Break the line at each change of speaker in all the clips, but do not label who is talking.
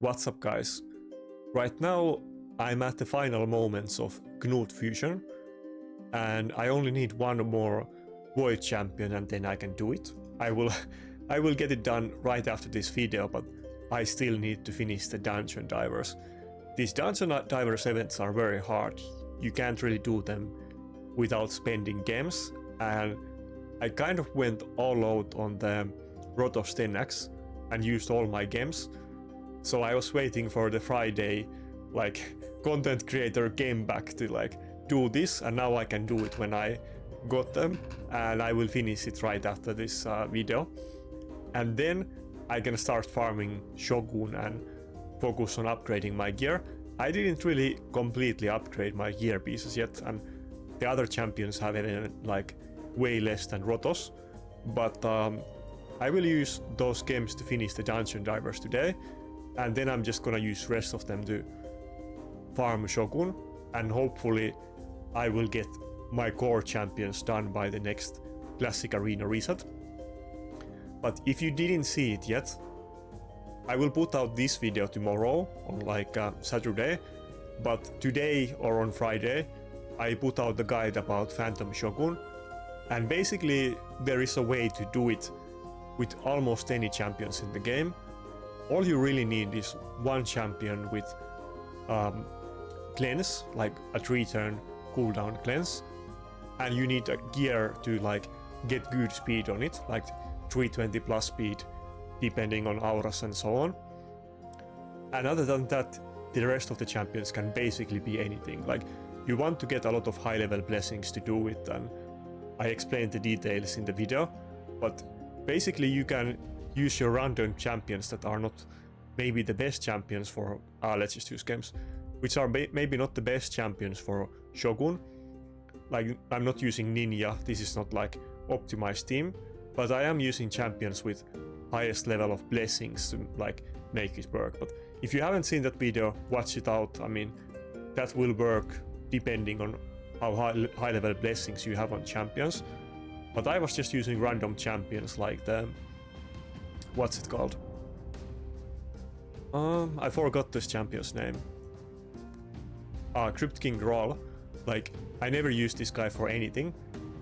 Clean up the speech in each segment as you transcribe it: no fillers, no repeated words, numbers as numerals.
What's up, guys? Right now I'm at the final moments of Knut Fusion and I only need one more Void Champion and then I can do it. I will get it done right after this video, but I still need to finish the Dungeon Divers. These Dungeon Divers events are very hard. You can't really do them without spending gems, and I kind of went all out on the Rotos 10x and used all my gems. So I was waiting for the Friday content creator came back to do this, and now I can do it when I got them, and I will finish it right after this video. And then I can start farming Shogun and focus on upgrading my gear. I didn't really completely upgrade my gear pieces yet, and the other champions have even way less than Rotos, but I will use those gems to finish the Dungeon Divers today, and then I'm just gonna use rest of them to farm Shogun, and hopefully I will get my core champions done by the next Classic Arena reset. But if you didn't see it yet, I will put out this video tomorrow on Saturday, but today or on Friday I put out the guide about Phantom Shogun, and basically there is a way to do it with almost any champions in the game. All you really need is one champion with cleanse, like a 3-turn cooldown cleanse, and you need a gear to get good speed on it, like 320 plus speed depending on auras and so on. And other than that, the rest of the champions can basically be anything. You want to get a lot of high level blessings to do it, and I explained the details in the video, but basically you can use your random champions that are not maybe the best champions for let's just use games, which are maybe not the best champions for Shogun. I'm not using Ninja, this is not optimized team, but I am using champions with highest level of blessings to make it work. But if you haven't seen that video, watch it out. I mean, that will work depending on how high level blessings you have on champions. But I was just using random champions like the what's it called? I forgot this champion's name. Crypt King Roll. I never used this guy for anything,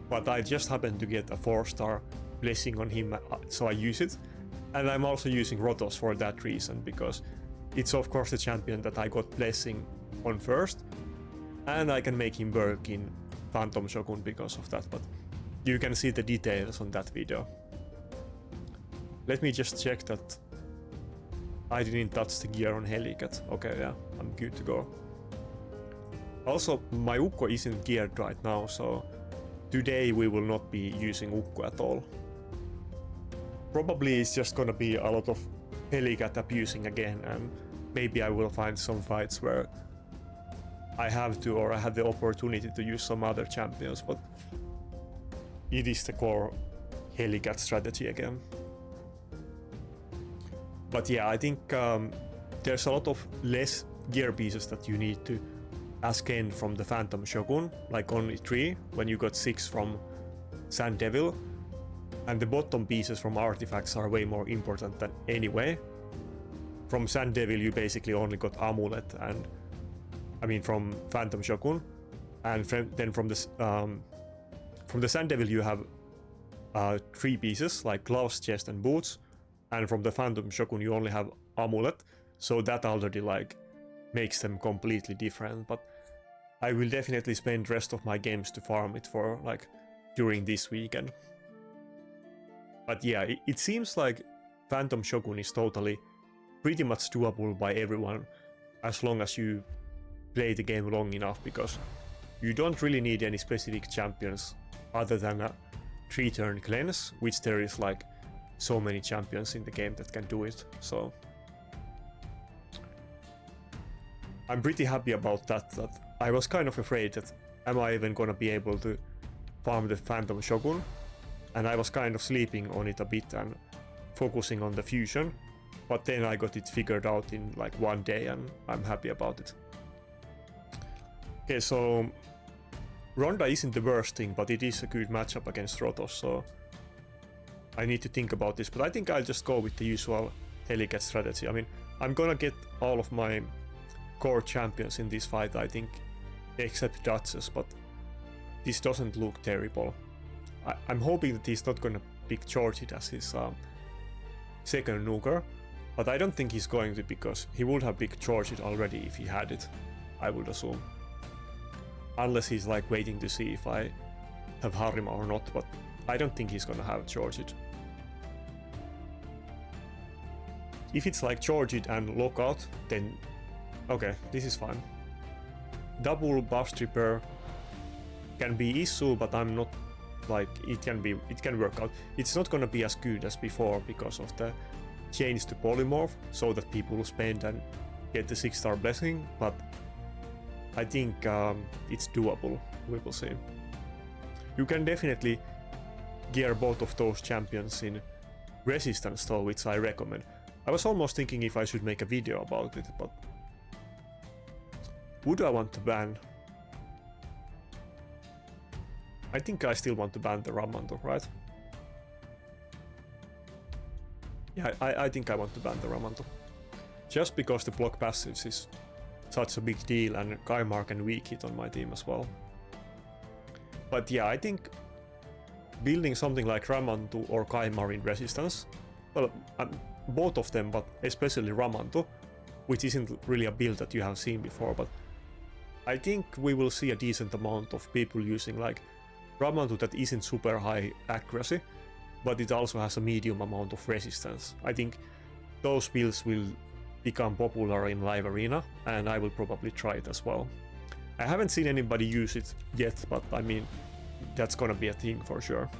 but I just happened to get a 4-star blessing on him, so I use it. And I'm also using Rotos for that reason, because it's of course the champion that I got blessing on first, and I can make him work in Phantom Shogun because of that, but you can see the details on that video. Let me just check that I didn't touch the gear on Helicat. Okay, yeah, I'm good to go. Also, my Ukko isn't geared right now, so today we will not be using Ukko at all. Probably it's just gonna be a lot of Helicat abusing again, and maybe I will find some fights where I have to, or I have the opportunity to use some other champions, but it is the core Helicat strategy again. But yeah, I think there's a lot of less gear pieces that you need to ascend from the Phantom Shogun, only 3 when you got 6 from Sand Devil, and the bottom pieces from artifacts are way more important than anyway. From Sand Devil you basically only got Amulet, and I mean from Phantom Shogun, and then from the Sand Devil you have 3 pieces like gloves, chest and boots, and from the Phantom Shogun you only have Amulet, so that already makes them completely different. But I will definitely spend rest of my games to farm it for during this weekend. But yeah, it seems like Phantom Shogun is totally pretty much doable by everyone as long as you play the game long enough, because you don't really need any specific champions other than a 3-turn cleanse, which there is so many champions in the game that can do it. So I'm pretty happy about that I was kind of afraid that am I even gonna be able to farm the Phantom Shogun, and I was kind of sleeping on it a bit and focusing on the fusion, but then I got it figured out in one day, and I'm happy about it. Okay, so Ronda isn't the worst thing, but it is a good matchup against Rotos, so I need to think about this, but I think I'll just go with the usual Helicat strategy. I mean, I'm gonna get all of my core champions in this fight, I think, except Duchess, but this doesn't look terrible. I'm hoping that he's not gonna pick Georgid as his second nuker, but I don't think he's going to, because he would have picked Georgid already if he had it, I would assume. Unless he's like waiting to see if I have Harima or not, but I don't think he's gonna have Georgid. If it's like Georgid and lockout, then okay, this is fine. Double Buffstripper can be issue, but I'm not like it can work out. It's not gonna be as good as before because of the change to Polymorph, so that people spend and get the 6-star blessing, but I think it's doable. We will see. You can definitely gear both of those champions in resistance though, which I recommend. I was almost thinking if I should make a video about it, but would I want to ban? I think I still want to ban the Ramanto, right? Yeah, I think I want to ban the Ramanto. Just because the block passives is such a big deal, and Kaimar can weak hit on my team as well. But yeah, I think building something like Ramanto or Kaimar in resistance, well, both of them, but especially Ramanto, which isn't really a build that you have seen before, but I think we will see a decent amount of people using like Ramanto that isn't super high accuracy, but it also has a medium amount of resistance. I think those builds will become popular in live arena, and I will probably try it as well. I haven't seen anybody use it yet, but I mean, that's gonna be a thing for sure.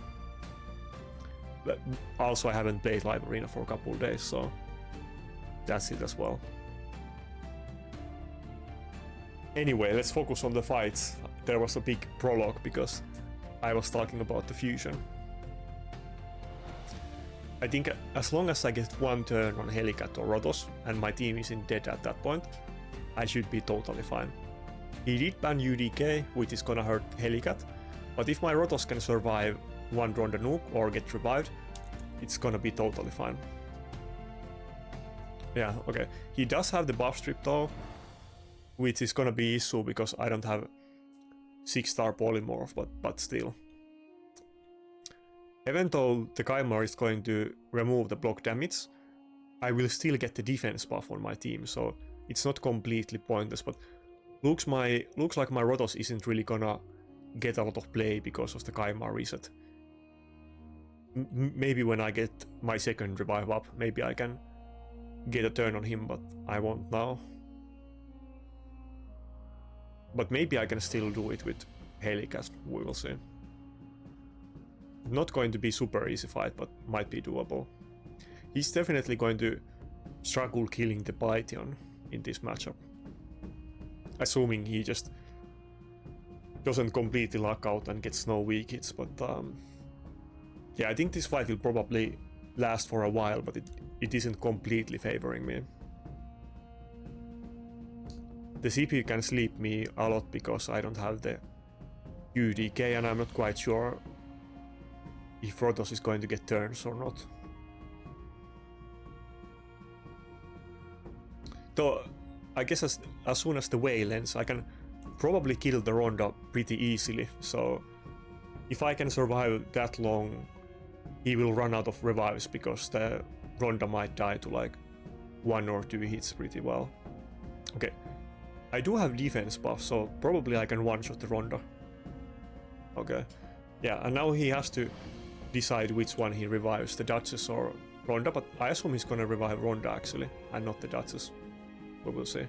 But also I haven't played live arena for a couple of days, so that's it as well. Anyway, let's focus on the fights. There was a big prologue because I was talking about the fusion. I think as long as I get one turn on Helicat or Rotos and my team isn't dead at that point, I should be totally fine. He did ban UDK, which is gonna hurt Helicat, but if my Rotos can survive one Ronda nuke or get revived, it's gonna be totally fine. Yeah, okay. He does have the buff strip though, which is gonna be issue because I don't have 6-star Polymorph, but still. Even though the Kaimar is going to remove the block damage, I will still get the defense buff on my team, so it's not completely pointless, but looks like my Rotos isn't really gonna get a lot of play because of the Kaimar reset. Maybe when I get my second revive up, maybe I can get a turn on him, but I won't now. But maybe I can still do it with Helicat, we will see. Not going to be super easy fight, but might be doable. He's definitely going to struggle killing the Python in this matchup. Assuming he just doesn't completely luck out and gets no weak hits, but yeah, I think this fight will probably last for a while, but it isn't completely favoring me. The CPU can sleep me a lot because I don't have the UDK, and I'm not quite sure if Rotos is going to get turns or not. Though, I guess as soon as the wave ends, I can probably kill the Ronda pretty easily, so if I can survive that long, he will run out of revives because the Ronda might die to like 1 or 2 hits pretty well. Okay, I do have defense buff, so probably I can one-shot the Ronda. Okay, yeah, and now he has to decide which one he revives, the Duchess or Ronda, but I assume he's gonna revive Ronda actually, and not the Duchess. We will see.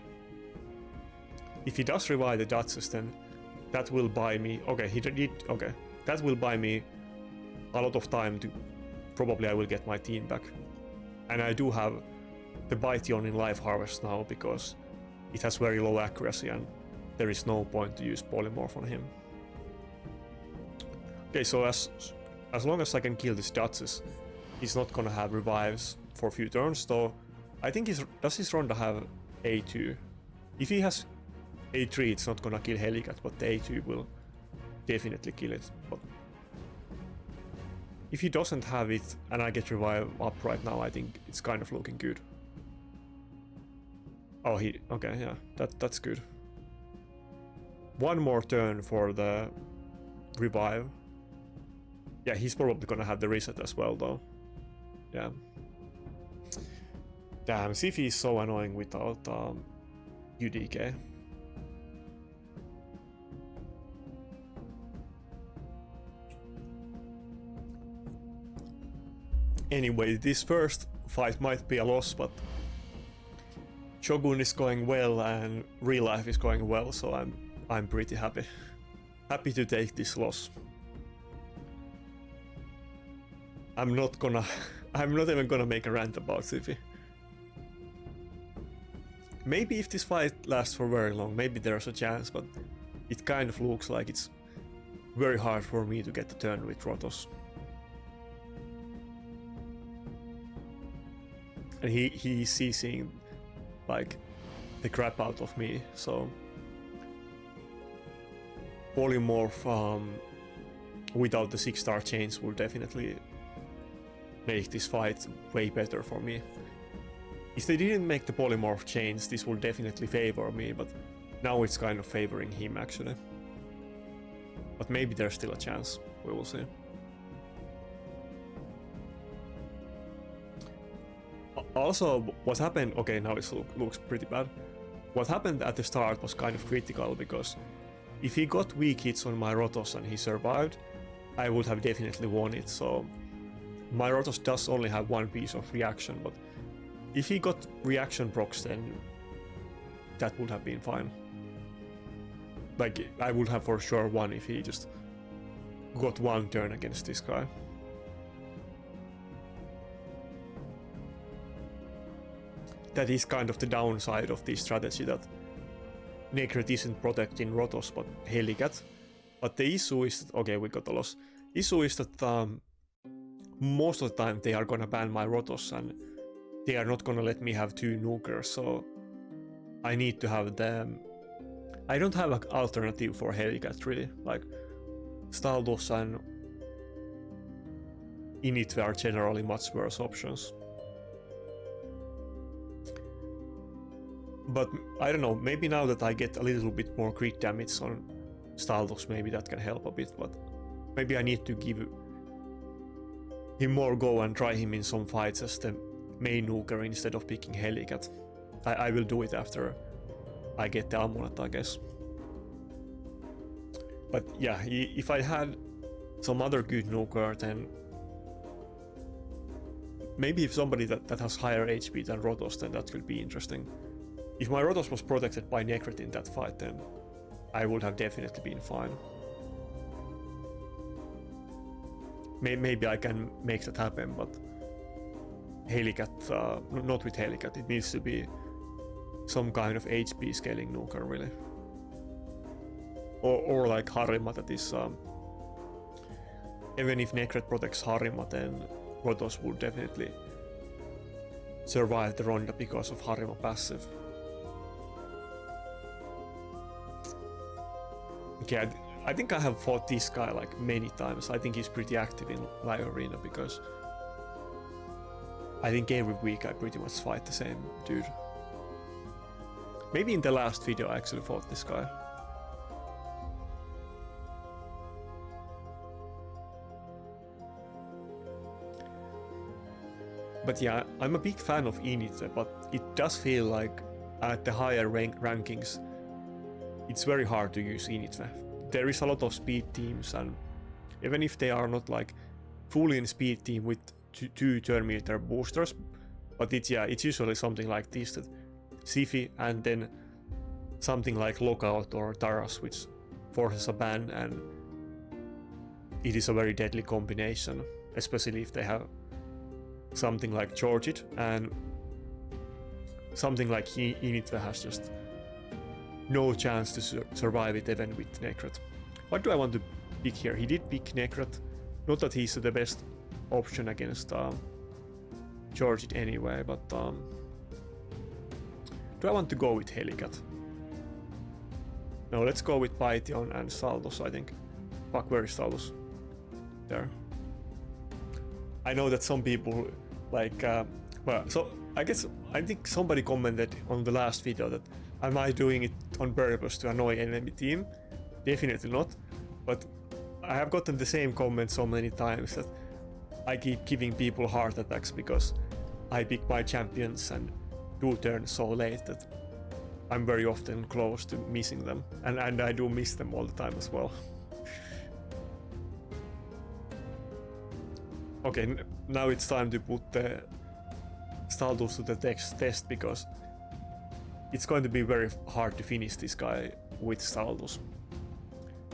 If he does revive the Duchess, then that will buy me... Okay, he did... Okay, that will buy me a lot of time to... Probably I will get my team back. And I do have the Bytion in Life Harvest now, because it has very low accuracy and there is no point to use Polymorph on him. Okay, so as long as I can kill this Duchess, he's not gonna have revives for a few turns, though I think does his Ronda have A2? If he has A3, it's not gonna kill Helicat, but the A2 will definitely kill it. But if he doesn't have it and I get revive up right now, I think it's kind of looking good. Oh, he... Okay, yeah. That's good. One more turn for the revive. Yeah, he's probably gonna have the reset as well, though. Yeah. Damn, Sifi is so annoying without UDK. Anyway, this first fight might be a loss, but Shogun is going well and real life is going well, so I'm pretty happy. Happy to take this loss. I'm not even gonna make a rant about Sifi. Maybe if this fight lasts for very long, maybe there's a chance, but it kind of looks like it's very hard for me to get the turn with Rotos. And he's CCing like the crap out of me, so Polymorph without the 6-star chains will definitely make this fight way better for me. If they didn't make the Polymorph chains, this will definitely favor me, but now it's kind of favoring him actually. But maybe there's still a chance, we will see. Also, what happened, okay, now it looks pretty bad. What happened at the start was kind of critical, because if he got weak hits on my Rotos and he survived, I would have definitely won it, so my Rotos does only have one piece of reaction, but if he got reaction procs, then that would have been fine. Like, I would have for sure won if he just got one turn against this guy. That is kind of the downside of this strategy, that Necret isn't protecting Rotos but Helicat. But the issue is that, okay, we got a loss. Issue is that most of the time they are gonna ban my Rotos and they are not gonna let me have 2 nukers, so I need to have them. I don't have an alternative for Helicat really, like Staldos and Initve are generally much worse options. But I don't know, maybe now that I get a little bit more crit damage on Staldos, maybe that can help a bit, but maybe I need to give him more go and try him in some fights as the main nuker instead of picking Helicat. I will do it after I get the amulet, I guess. But yeah, if I had some other good nuker, then maybe if somebody that has higher HP than Rotos, then that could be interesting. If my Rotos was protected by Necret in that fight, then I would have definitely been fine. Maybe I can make that happen, but Helicat, not with Helicat, it needs to be some kind of HP scaling nuker really. Or like Harima, that is... even if Necret protects Harima, then Rotos would definitely survive the Ronda because of Harima passive. Okay, I think I have fought this guy like many times. I think he's pretty active in live arena, because I think every week I pretty much fight the same dude. Maybe in the last video I actually fought this guy. But yeah, I'm a big fan of Initve, but it does feel like at the higher rankings it's very hard to use Initve. There is a lot of speed teams, and even if they are not like fully in speed team with 2 turn meter boosters, but it's usually something like this, that Sifi and then something like Lockout or Taras, which forces a ban, and it is a very deadly combination, especially if they have something like Georgit, and something like Initve has just no chance to survive it even with Necret. What do I want to pick here? He did pick Necret. Not that he's the best option against Georgit anyway, but do I want to go with Helicat? No, let's go with Python and Staldos, I think. Fuck, where is Staldos? There. I know that some people like, well, so I think somebody commented on the last video that am I doing it on purpose to annoy enemy team? Definitely not. But I have gotten the same comment so many times that I keep giving people heart attacks because I pick my champions and do turns so late that I'm very often close to missing them, and I do miss them all the time as well. Okay, now it's time to put the Staldus to the test because it's going to be very hard to finish this guy with Staldus.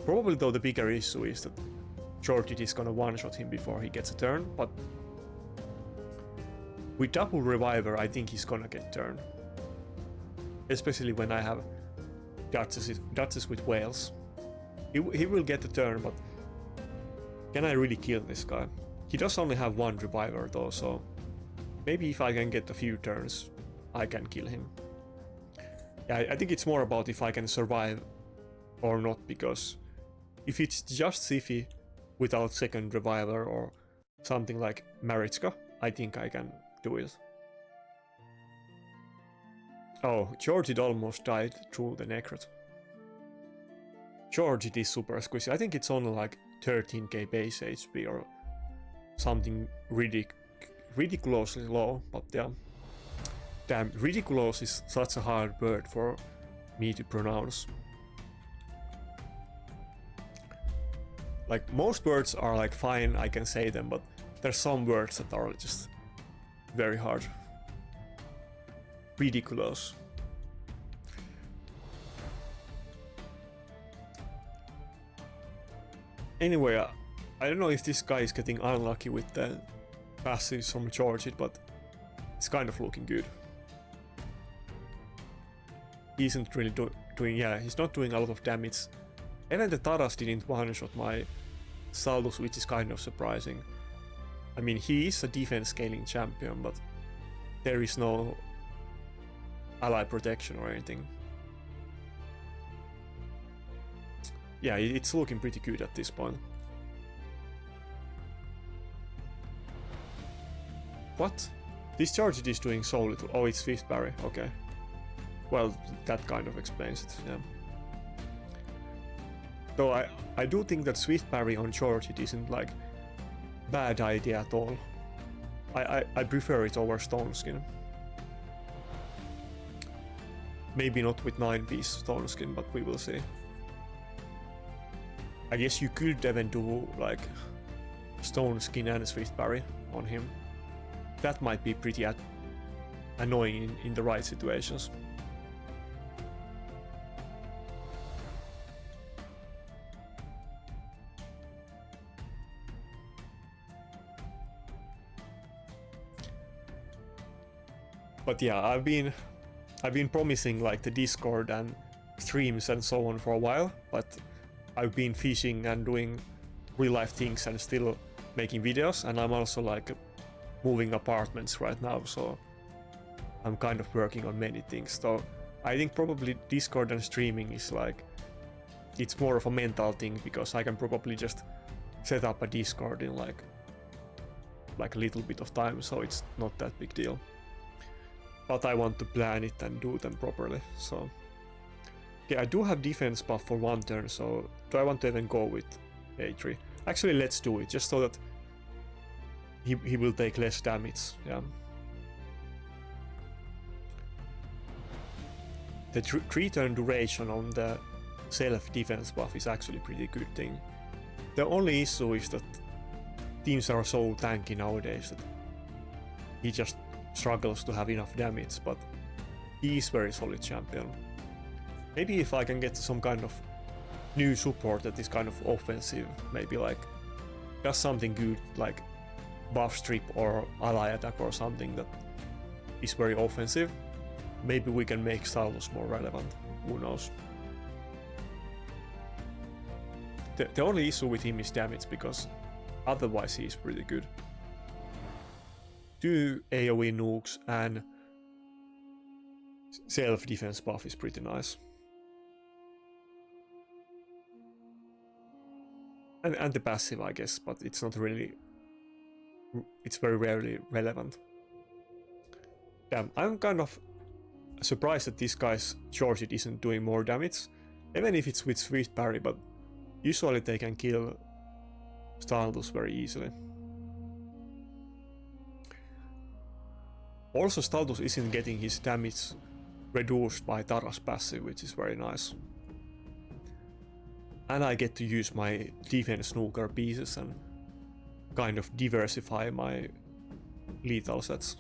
Probably though the bigger issue is that Shorty is gonna one-shot him before he gets a turn, but with double reviver I think he's gonna get turn. Especially when I have Duchess with whales. He will get a turn, but can I really kill this guy? He does only have one reviver though, so maybe if I can get a few turns, I can kill him. Yeah, I think it's more about if I can survive or not, because if it's just Siphi without second reviver or something like Marichka, I think I can do it. Oh, Georgid almost died through the Necrot. Georgid is super squishy. I think it's only like 13k base HP or something ridiculously low, but yeah. Damn, ridiculous is such a hard word for me to pronounce. Like, most words are like fine, I can say them, but there's some words that are just very hard. Ridiculous. Anyway, I don't know if this guy is getting unlucky with the passes from Georgid, but it's kind of looking good. He isn't really doing, yeah, he's not doing a lot of damage. Even the Taras didn't one-shot my Staldus, which is kind of surprising. I mean, he is a defense scaling champion, but there is no ally protection or anything. Yeah, it's looking pretty good at this point. What? This Georgid is doing so little. Oh, it's fifth parry, okay. Well, that kind of explains it, yeah. Though I do think that swift parry on Georgid isn't like bad idea at all. I prefer it over Stone Skin. Maybe not with 9-piece Stone Skin, but we will see. I guess you could even do like Stone Skin and Swift Parry on him. That might be pretty annoying in the right situations. But yeah, I've been promising like the Discord and streams and so on for a while, but I've been fishing and doing real life things and still making videos, and I'm also like moving apartments right now, so I'm kind of working on many things. So I think probably Discord and streaming is like, it's more of a mental thing, because I can probably just set up a Discord in like a little bit of time, so it's not that big deal. But I want to plan it and do them properly, so... Okay, I do have defense buff for one turn, so do I want to even go with A3? Actually, let's do it, just so that he will take less damage, yeah. The 3-turn duration on the self-defense buff is actually a pretty good thing. The only issue is that teams are so tanky nowadays that he just struggles to have enough damage, but he is very solid champion. Maybe if I can get some kind of new support that is kind of offensive, maybe like does something good like buff strip or ally attack or something that is very offensive, maybe we can make Staldus more relevant, who knows. The only issue with him is damage, because otherwise he is pretty good. 2 AoE nukes and self-defense buff is pretty nice. And the passive, I guess, but it's not really... It's very rarely relevant. Damn, I'm kind of surprised that this guy's Georgie isn't doing more damage, even if it's with Swift Parry, but usually they can kill Stardust very easily. Also, Stardust isn't getting his damage reduced by Tara's passive, which is very nice. And I get to use my defense snooker pieces and kind of diversify my lethal sets.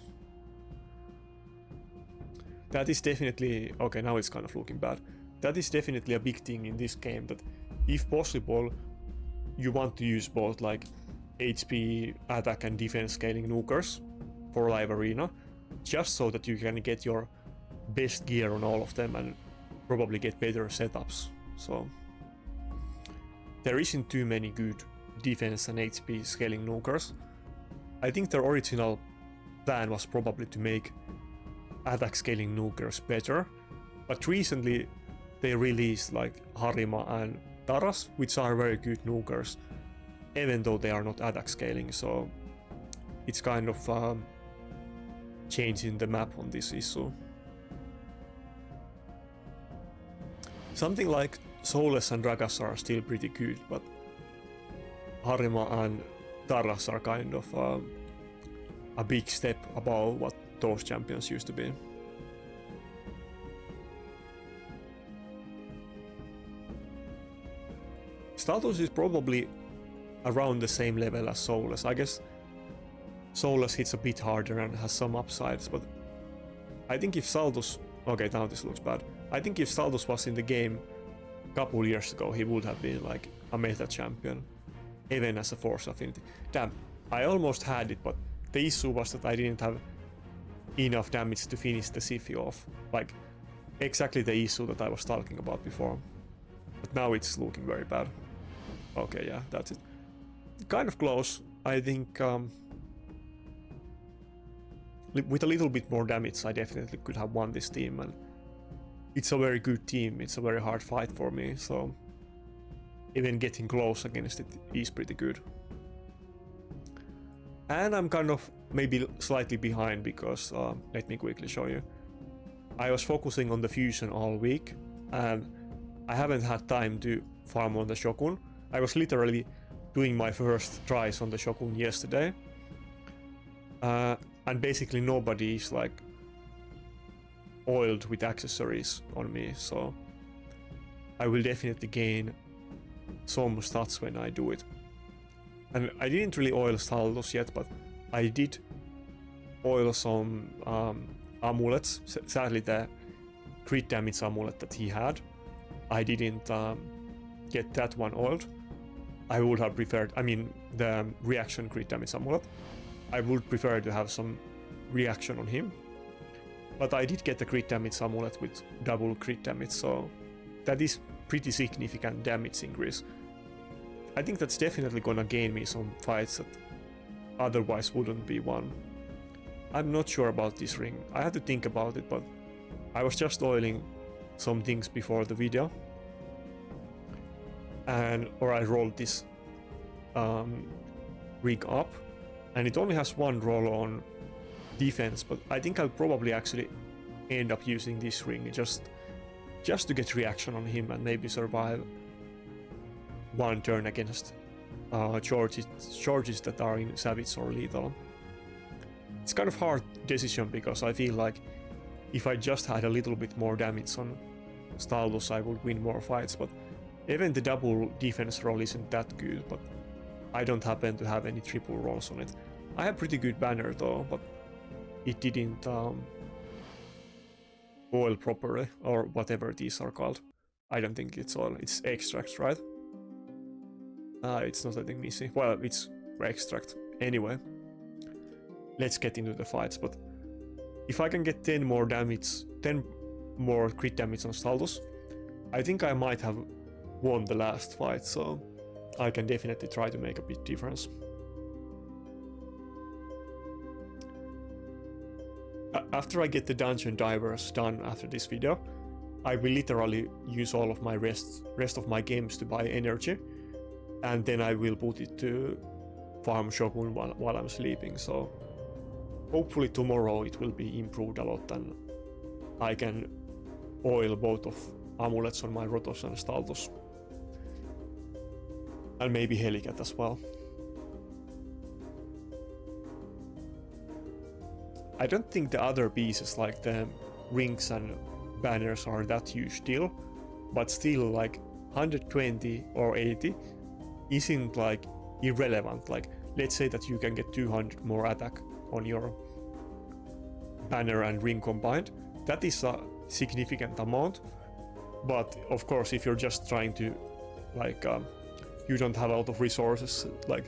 That is definitely, okay, now it's kind of looking bad. That is definitely a big thing in this game, that if possible, you want to use both like HP, attack and defense scaling nukers for live arena, just so that you can get your best gear on all of them and probably get better setups. So there isn't too many good defense and HP scaling nukers. I think their original plan was probably to make attack scaling nukers better, but recently they released like Harima and Taras, which are very good nukers, even though they are not attack scaling, so it's kind of changing the map on this issue. Something like Soulless and Ragas are still pretty good, but Harima and Taras are kind of a big step above what those champions used to be. Status is probably around the same level as Soulless. I guess Soulless hits a bit harder and has some upsides, but I think if Saldus... Okay, now this looks bad. I think if Saldus was in the game a couple years ago, he would have been like a meta champion, even as a Force Affinity. Damn, I almost had it, but the issue was that I didn't have enough damage to finish the Siphi off. Like, exactly the issue that I was talking about before. But now it's looking very bad. Okay, yeah, that's it. Kind of close. I think with a little bit more damage I definitely could have won this team, and it's a very good team. It's a very hard fight for me, so even getting close against it is pretty good. And I'm kind of maybe slightly behind because, let me quickly show you. I was focusing on the fusion all week and I haven't had time to farm on the Shogun. I was literally doing my first tries on the Shogun yesterday. And basically nobody is like oiled with accessories on me, so I will definitely gain some stats when I do it. And I didn't really oil Saldus yet, but I did oil some amulets. Sadly the crit damage amulet that he had, I didn't get that one oiled. I would have preferred, I mean the reaction crit damage amulet, I would prefer to have some reaction on him. But I did get the crit damage amulet with double crit damage, so that is pretty significant damage increase. I think that's definitely gonna gain me some fights that otherwise wouldn't be won. I'm not sure about this ring. I had to think about it, but I was just oiling some things before the video. Or I rolled this rig up, and it only has one roll on defense, but I think I'll probably actually end up using this ring just to get reaction on him and maybe survive one turn against charges that are in Savage or Lethal. It's kind of hard decision because I feel like if I just had a little bit more damage on Staldus I would win more fights, but even the double defense roll isn't that good, but I don't happen to have any triple rolls on it. I have pretty good banner though, but it didn't oil properly, or whatever these are called. I don't think it's oil, it's extract, right? It's not letting me see. Well, it's extract. Anyway, let's get into the fights, but if I can get 10 more damage, 10 more crit damage on Staldus, I think I might have won the last fight, so I can definitely try to make a big difference. After I get the dungeon divers done after this video, I will literally use all of my rest of my games to buy energy, and then I will put it to farm Shogun while I'm sleeping, so hopefully tomorrow it will be improved a lot and I can oil both of amulets on my Rotos and Staltos. And maybe Helicat as well. I don't think the other pieces like the rings and banners are that huge deal, but still like 120 or 80 isn't like irrelevant. Like let's say that you can get 200 more attack on your banner and ring combined. That is a significant amount, but of course if you're just trying to like you don't have a lot of resources, like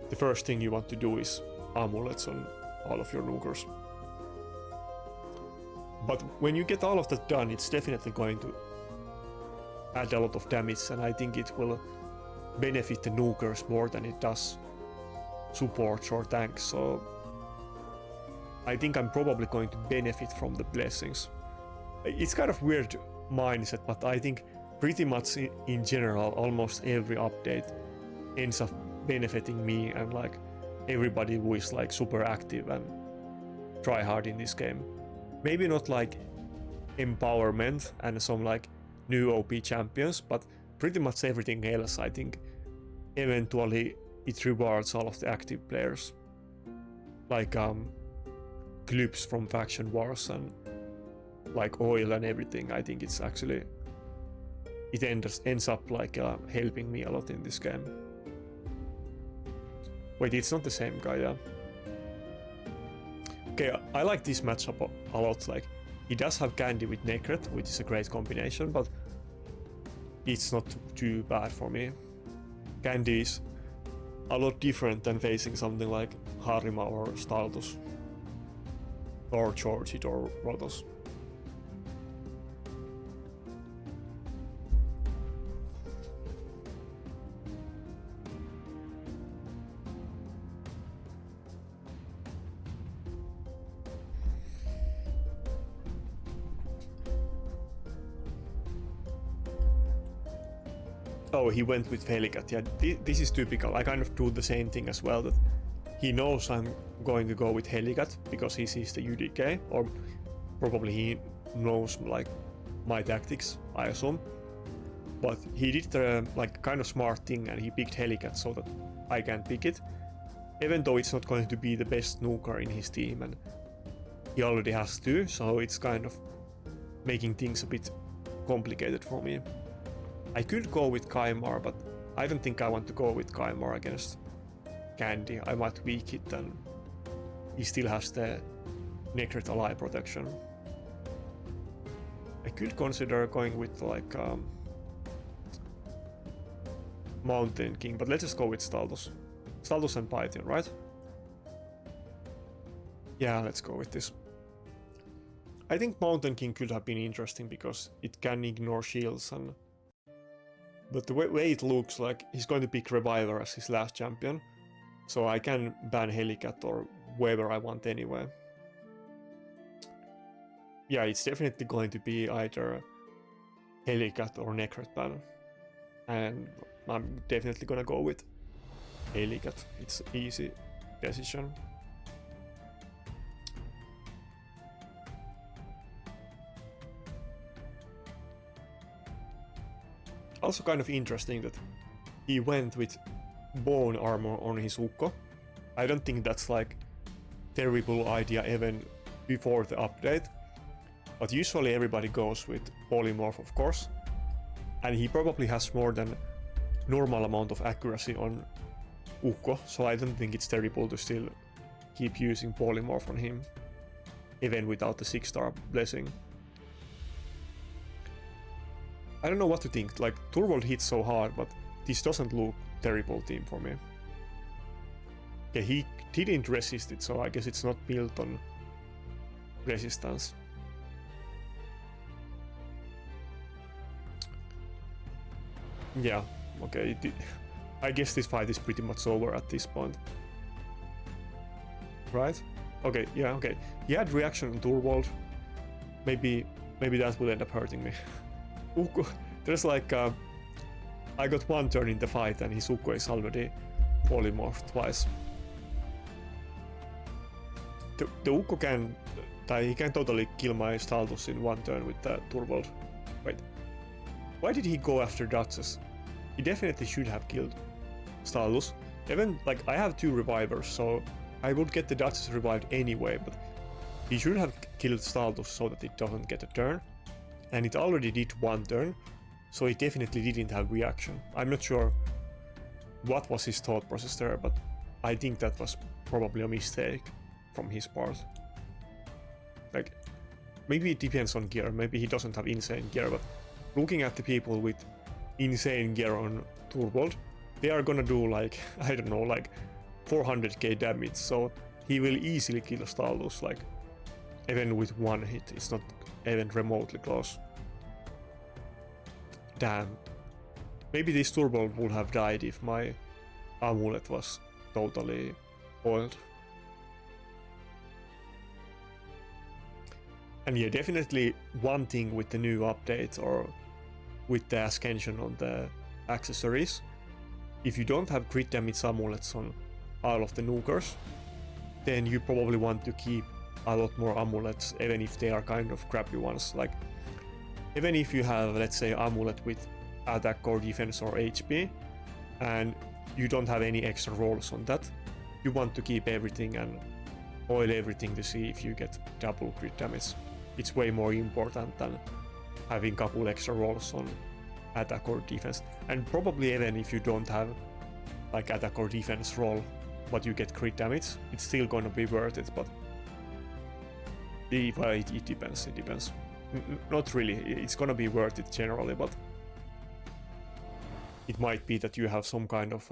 the first thing you want to do is amulets on all of your nukers. But when you get all of that done, it's definitely going to add a lot of damage, and I think it will benefit the nukers more than it does supports or tanks, so I think I'm probably going to benefit from the blessings. It's kind of weird mindset, but I think pretty much in general almost every update ends up benefiting me and like everybody who is like super active and try hard in this game. Maybe not like empowerment and some like new OP champions, but pretty much everything else. I think eventually it rewards all of the active players, like clips from faction wars and like oil and everything. I think it's actually it ends up like helping me a lot in this game. Wait, it's not the same guy, yeah. Okay, I like this matchup a lot. Like, he does have Candy with Necret, which is a great combination, but it's not too bad for me. Candy is a lot different than facing something like Harima or Staltos or Georgit or Rotos. Oh, he went with Helicat. Yeah, this is typical. I kind of do the same thing as well. That he knows I'm going to go with Helicat because he sees the UDK, or probably he knows like my tactics, I assume. But he did the like kind of smart thing and he picked Helicat so that I can pick it, even though it's not going to be the best nuker in his team, and he already has two, so it's kind of making things a bit complicated for me. I could go with Kaimar, but I don't think I want to go with Kaimar against Candy. I might weak it and he still has the Necret ally protection. I could consider going with like Mountain King, but let's just go with Staltos. Staltos and Python, right? Yeah, let's go with this. I think Mountain King could have been interesting because it can ignore shields, and but the way it looks like he's going to pick Reviver as his last champion, so I can ban Helicat or whoever I want anyway. Yeah, it's definitely going to be either Helicat or Necret ban, and I'm definitely gonna go with Helicat. It's an easy decision. Also kind of interesting that he went with bone armor on his Ukko. I don't think that's like terrible idea even before the update, but usually everybody goes with Polymorph, of course, and he probably has more than normal amount of accuracy on Ukko, so I don't think it's terrible to still keep using Polymorph on him, even without the 6-star blessing. I don't know what to think. Like, Turvold hits so hard, but this doesn't look terrible team for me. Okay, he didn't resist it, so I guess it's not built on resistance. Yeah, okay. I guess this fight is pretty much over at this point. Right? Okay, yeah, okay. He had reaction on Turvold. Maybe that will end up hurting me. Ukko, there's like I got one turn in the fight and his Ukko is already polymorphed twice. the Ukko can, he can totally kill my Staltus in one turn with the Turvold. Wait, why did he go after Duchess? He definitely should have killed Staltus. Even, like, I have 2 revivers, so I would get the Duchess revived anyway, but he should have killed Staltus so that it doesn't get a turn. And it already did 1 turn, so it definitely didn't have reaction. I'm not sure what was his thought process there, but I think that was probably a mistake from his part. Like, maybe it depends on gear, maybe he doesn't have insane gear, but looking at the people with insane gear on Turvold, they are gonna do like, I don't know, like 400k damage, so he will easily kill Stalus, like, even with 1 hit, it's not even remotely close. Damn. Maybe this Turvold would have died if my amulet was totally oiled. And yeah, definitely one thing with the new update or with the ascension on the accessories, if you don't have crit damage amulets on all of the nukers, then you probably want to keep a lot more amulets, even if they are kind of crappy ones. Like, even if you have, let's say, amulet with attack or defense or HP, and you don't have any extra rolls on that, you want to keep everything and oil everything to see if you get double crit damage. It's way more important than having a couple extra rolls on attack or defense. And probably even if you don't have like attack or defense roll, but you get crit damage, it's still gonna be worth it, but well, it depends, it depends. Not really, it's gonna be worth it generally, but it might be that you have some kind of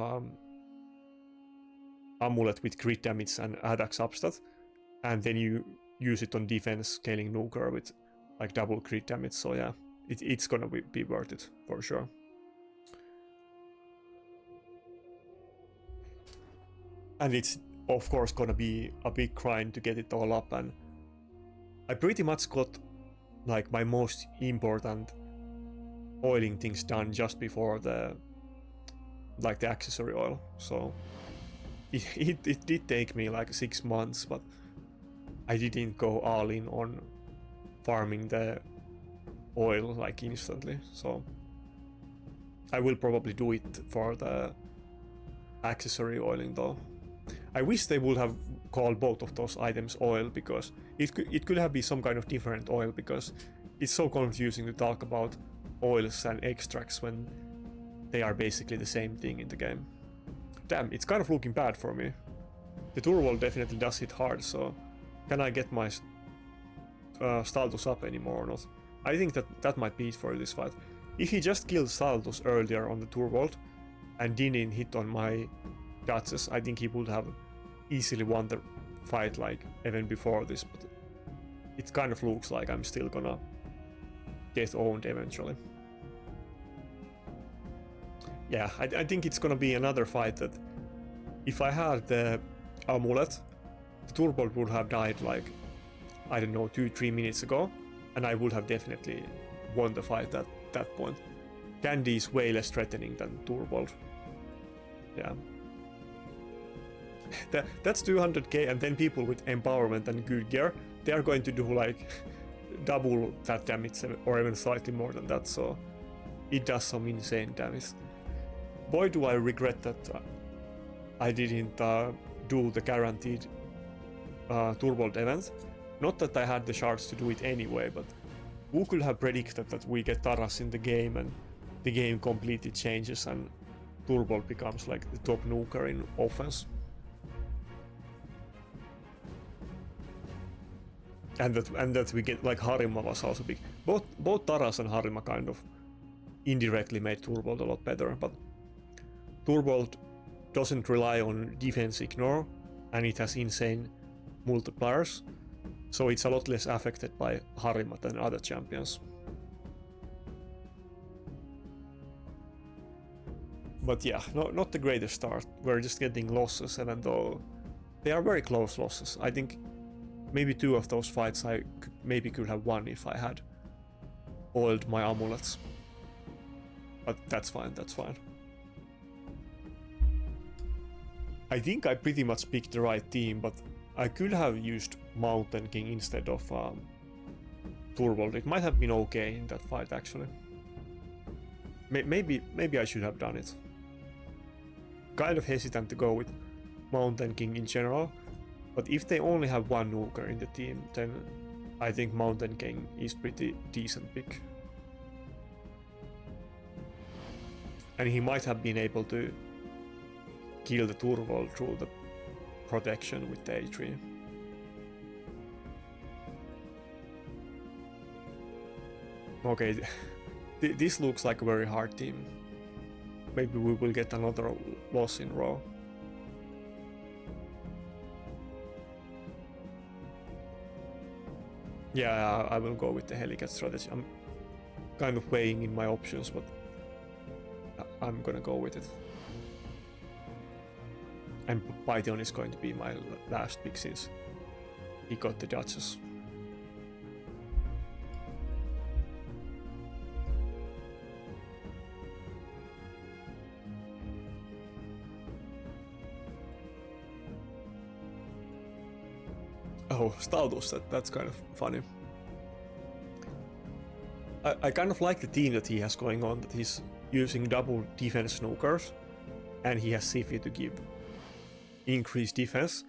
amulet with crit damage and attack substat, and then you use it on defense scaling nuker with like double crit damage, so yeah, it's gonna be worth it for sure. And it's of course gonna be a big grind to get it all up, and I pretty much got like my most important oiling things done just before the accessory oil, so it did take me like 6 months, but I didn't go all in on farming the oil like instantly, so I will probably do it for the accessory oiling though. I wish they would have called both of those items oil, because it could have been some kind of different oil, because it's so confusing to talk about oils and extracts when they are basically the same thing in the game. Damn, it's kind of looking bad for me. The Turvold definitely does hit hard, so can I get my Staltus up anymore or not? I think that might be it for this fight. If he just killed Staltus earlier on the Turvold and didn't hit on my Duchess, I think he would have easily won the fight like even before this, but it kind of looks like I'm still gonna get owned eventually. Yeah, I think it's gonna be another fight that if I had the amulet, the Turvold would have died like, I don't know, 2-3 minutes ago, and I would have definitely won the fight at that point. Candy is way less threatening than Turvold. Yeah. That's 200k, and then people with empowerment and good gear, they are going to do like double that damage or even slightly more than that, so it does some insane damage. Boy, do I regret that I didn't do the guaranteed Turvold event. Not that I had the shards to do it anyway, but who could have predicted that we get Taras in the game and the game completely changes and Turvold becomes like the top nuker in offense. And that we get like Harima was also big. Both Taras and Harima kind of indirectly made Turvold a lot better, but Turvold doesn't rely on defense ignore, and it has insane multipliers, so it's a lot less affected by Harima than other champions. But yeah, not the greatest start. We're just getting losses, even though they are very close losses. I think maybe 2 of those fights I maybe could have won if I had oiled my amulets. But that's fine, that's fine. I think I pretty much picked the right team, but I could have used Mountain King instead of Turvold. It might have been okay in that fight actually. Maybe I should have done it. Kind of hesitant to go with Mountain King in general, but if they only have one nuker in the team, then I think Mountain King is pretty decent pick. And he might have been able to kill the Turvold through the protection with the A3. Okay, this looks like a very hard team. Maybe we will get another loss in row. Yeah, I will go with the Helicat strategy. I'm kind of weighing in my options, but I'm gonna go with it. And Python is going to be my last pick since he got the Duchess. Oh, Staldus, that's kind of funny. I kind of like the team that he has going on, that he's using double defense snookers, and he has Sifi to give increased defense.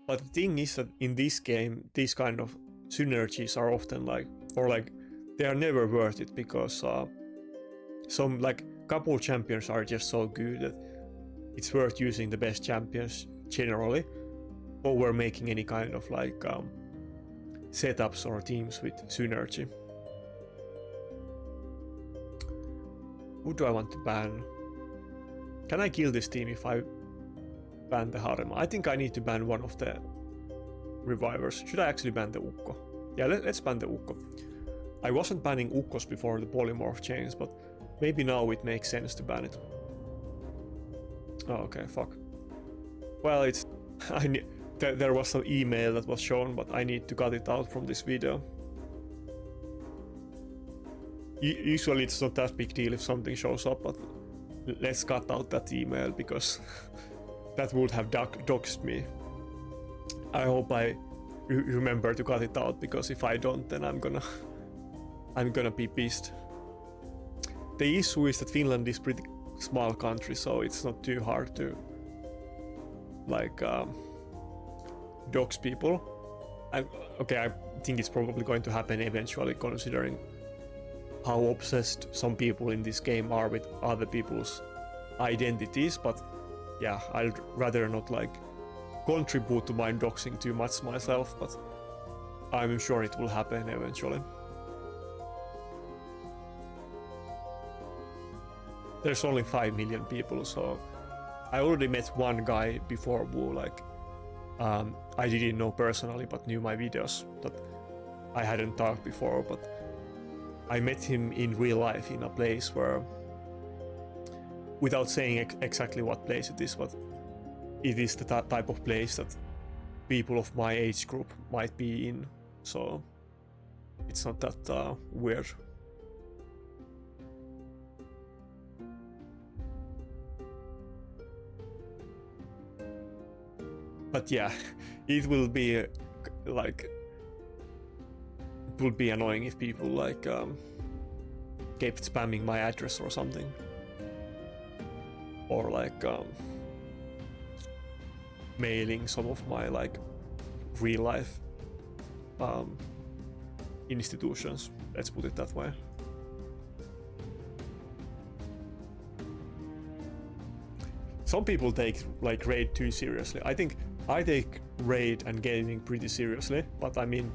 But the thing is that in this game, these kind of synergies are often they are never worth it, because some couple champions are just so good that it's worth using the best champions generally over making any kind of setups or teams with synergy. Who do I want to ban? Can I kill this team if I ban the Harem? I think I need to ban one of the revivers. Should I actually ban the Ukko? Yeah, let's ban the Ukko. I wasn't banning Ukkos before the polymorph change, but maybe now it makes sense to ban it. Oh, okay, fuck. Well, it's... there was some email that was shown, but I need to cut it out from this video. Usually it's not that big deal if something shows up, but let's cut out that email because that would have doxed me. I hope I remember to cut it out, because if I don't, then I'm gonna be pissed. The issue is that Finland is pretty small country, so it's not too hard to dox people. Okay, I think it's probably going to happen eventually, considering how obsessed some people in this game are with other people's identities, but yeah, I'd rather not contribute to mind doxing too much myself, but I'm sure it will happen eventually. There's only 5 million people, so I already met one guy before who I didn't know personally but knew my videos, that I hadn't talked before, but I met him in real life in a place where, without saying exactly what place it is, but it is the type of place that people of my age group might be in, so it's not that weird. But yeah, it will be it would be annoying if people kept spamming my address or something, or mailing some of my real life institutions, let's put it that way. Some people take raid too seriously. I think I take raid and gaming pretty seriously, but I mean,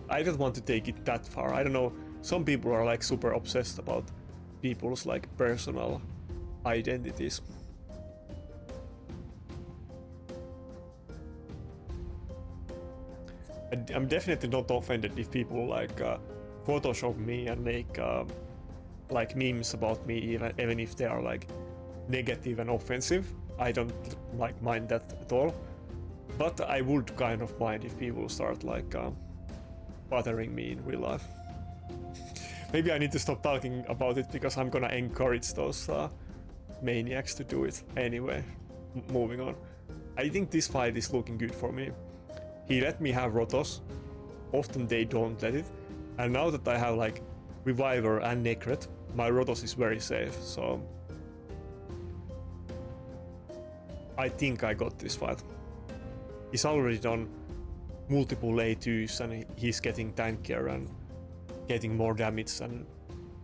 I don't want to take it that far. I don't know, some people are super obsessed about people's personal identities. And I'm definitely not offended if people Photoshop me and make memes about me, even if they are negative and offensive. I don't mind that at all, but I would kind of mind if people start bothering me in real life. Maybe I need to stop talking about it, because I'm gonna encourage those maniacs to do it anyway. Moving on. I think this fight is looking good for me. He let me have Rotos. Often they don't let it. And now that I have like Reviver and Necret, my Rotos is very safe, so I think I got this fight. He's already done multiple A2s and he's getting tankier and getting more damage and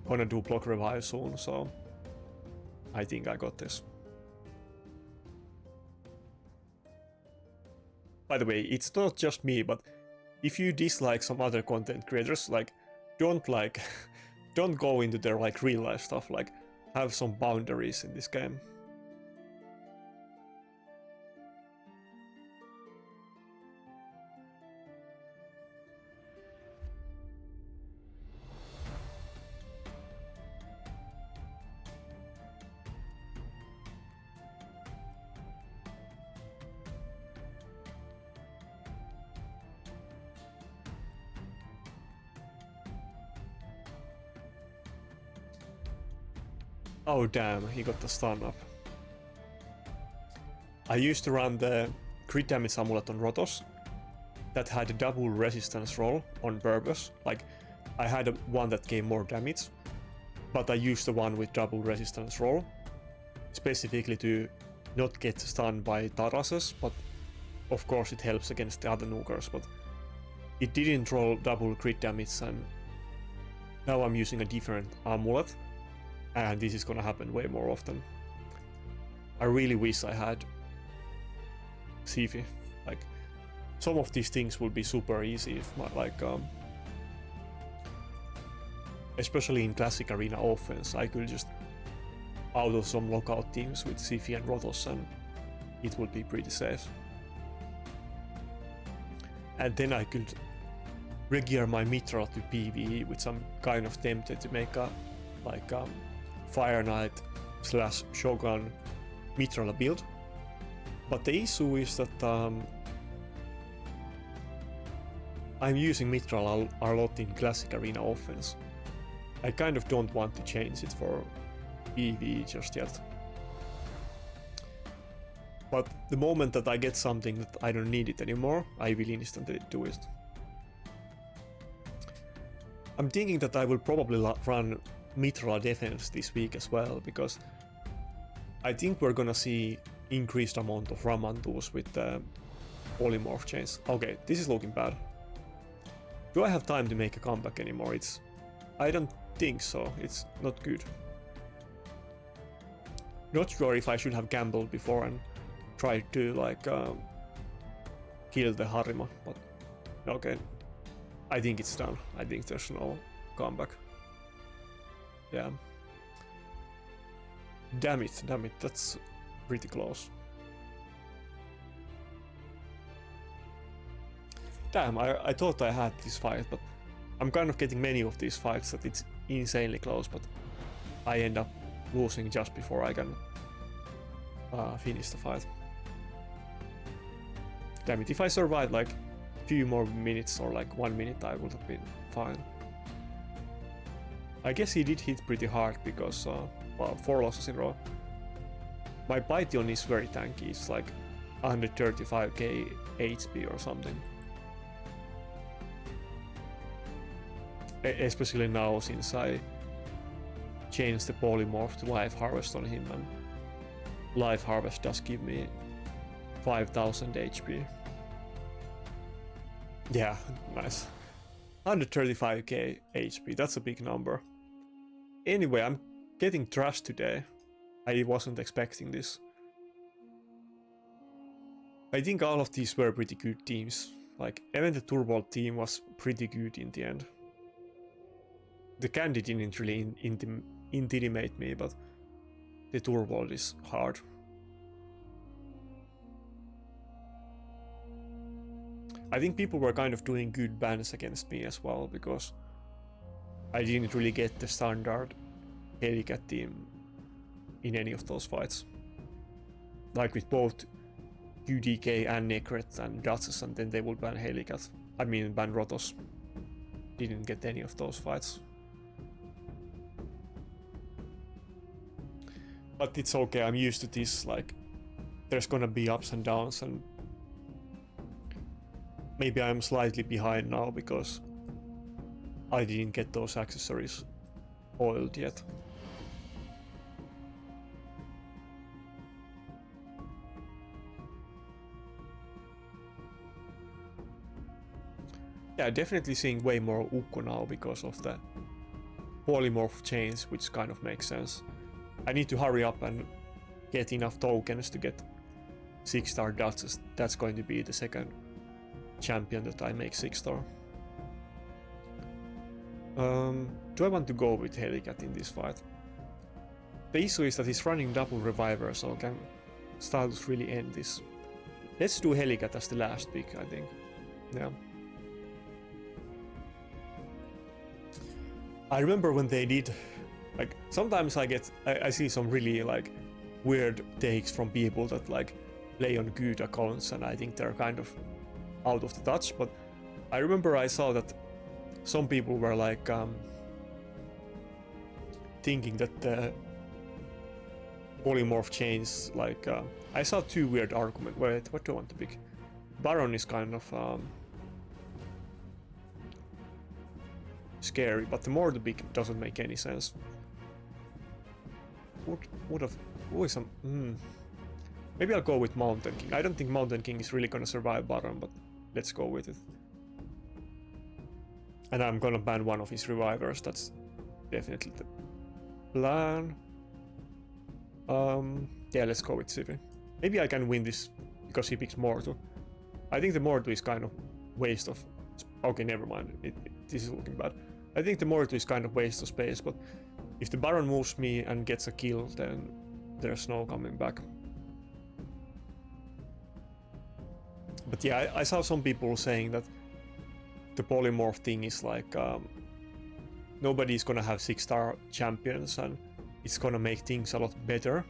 gonna do block revive soon, so I think I got this. By the way, it's not just me, but if you dislike some other content creators, like don't don't go into their like real life stuff, like have some boundaries in this game. Oh damn, he got the stun up. I used to run the crit damage amulet on Rotos that had a double resistance roll on purpose. Like, I had one that gave more damage, but I used the one with double resistance roll specifically to not get stunned by Tarases, but of course it helps against the other nukers, but it didn't roll double crit damage, and now I'm using a different amulet. And this is gonna happen way more often. I really wish I had Sifi. Like, some of these things would be super easy if especially in classic arena offense, I could just auto some lockout teams with Sifi and Rotos and it would be pretty safe. And then I could regear my Mitra to PvE, which I'm kind of tempted to make a Fire Knight / Shogun Mithril build. But the issue is that I'm using Mithril a lot in classic arena offense. I kind of don't want to change it for PvE just yet. But the moment that I get something that I don't need it anymore, I will instantly do it. I'm thinking that I will probably run Mithril defense this week as well, because I think we're gonna see increased amount of Ramandus with the Polymorph chains. Okay, this is looking bad. Do I have time to make a comeback anymore? I don't think so. It's not good. Not sure if I should have gambled before and tried to kill the Harima, but okay. I think it's done. I think there's no comeback. Yeah. Damn it, that's pretty close. Damn, I thought I had this fight, but I'm kind of getting many of these fights that it's insanely close, but I end up losing just before I can finish the fight. Damn it, if I survived like a few more minutes or like 1 minute, I would have been fine. I guess he did hit pretty hard because, well, 4 losses in a row. My Python is very tanky, it's like 135k HP or something. Especially now since I changed the Polymorph to Life Harvest on him, and Life Harvest does give me 5000 HP. Yeah, nice. 135k HP, that's a big number. Anyway, I'm getting trashed today. I wasn't expecting this. I think all of these were pretty good teams. Like, even the Turbo team was pretty good in the end. The Candy didn't really intimidate me, but the Turbo is hard. I think people were kind of doing good bans against me as well, because I didn't really get the standard Helicat team in any of those fights. Like with both UDK and Necret and Duchess, and then they would ban Helicat. I mean, ban Rotos. Didn't get any of those fights. But it's okay, I'm used to this, like, there's gonna be ups and downs, and maybe I'm slightly behind now because I didn't get those accessories oiled yet. Yeah, definitely seeing way more Ukko now because of the polymorph change, which kind of makes sense. I need to hurry up and get enough tokens to get 6-star dots. That's going to be the second champion that I make 6-star. Do I want to go with Helicat in this fight? The issue is that he's running double reviver, so can Stylus really end this? Let's do Helicat as the last pick, I think. Yeah. I remember when they did, like, sometimes I see some really like weird takes from people that like play on good accounts, and I think they're kind of out of the touch, but I remember I saw that some people were like thinking that the polymorph change, like I saw two weird arguments. Wait, what do I want to pick? Baron is kind of scary, but the more the big doesn't make any sense. Maybe I'll go with Mountain King. I don't think Mountain King is really gonna survive Baron, but let's go with it. And I'm gonna ban one of his revivers. That's definitely the plan. Yeah, let's go with Civi. Maybe I can win this because he picks Mortu. I think the Mortu is kind of waste of... Okay, never mind. This is looking bad. I think the Mortu is kind of waste of space, but if the Baron moves me and gets a kill, then there's no coming back. But yeah, I saw some people saying that the polymorph thing is like nobody's gonna have 6-star champions and it's gonna make things a lot better.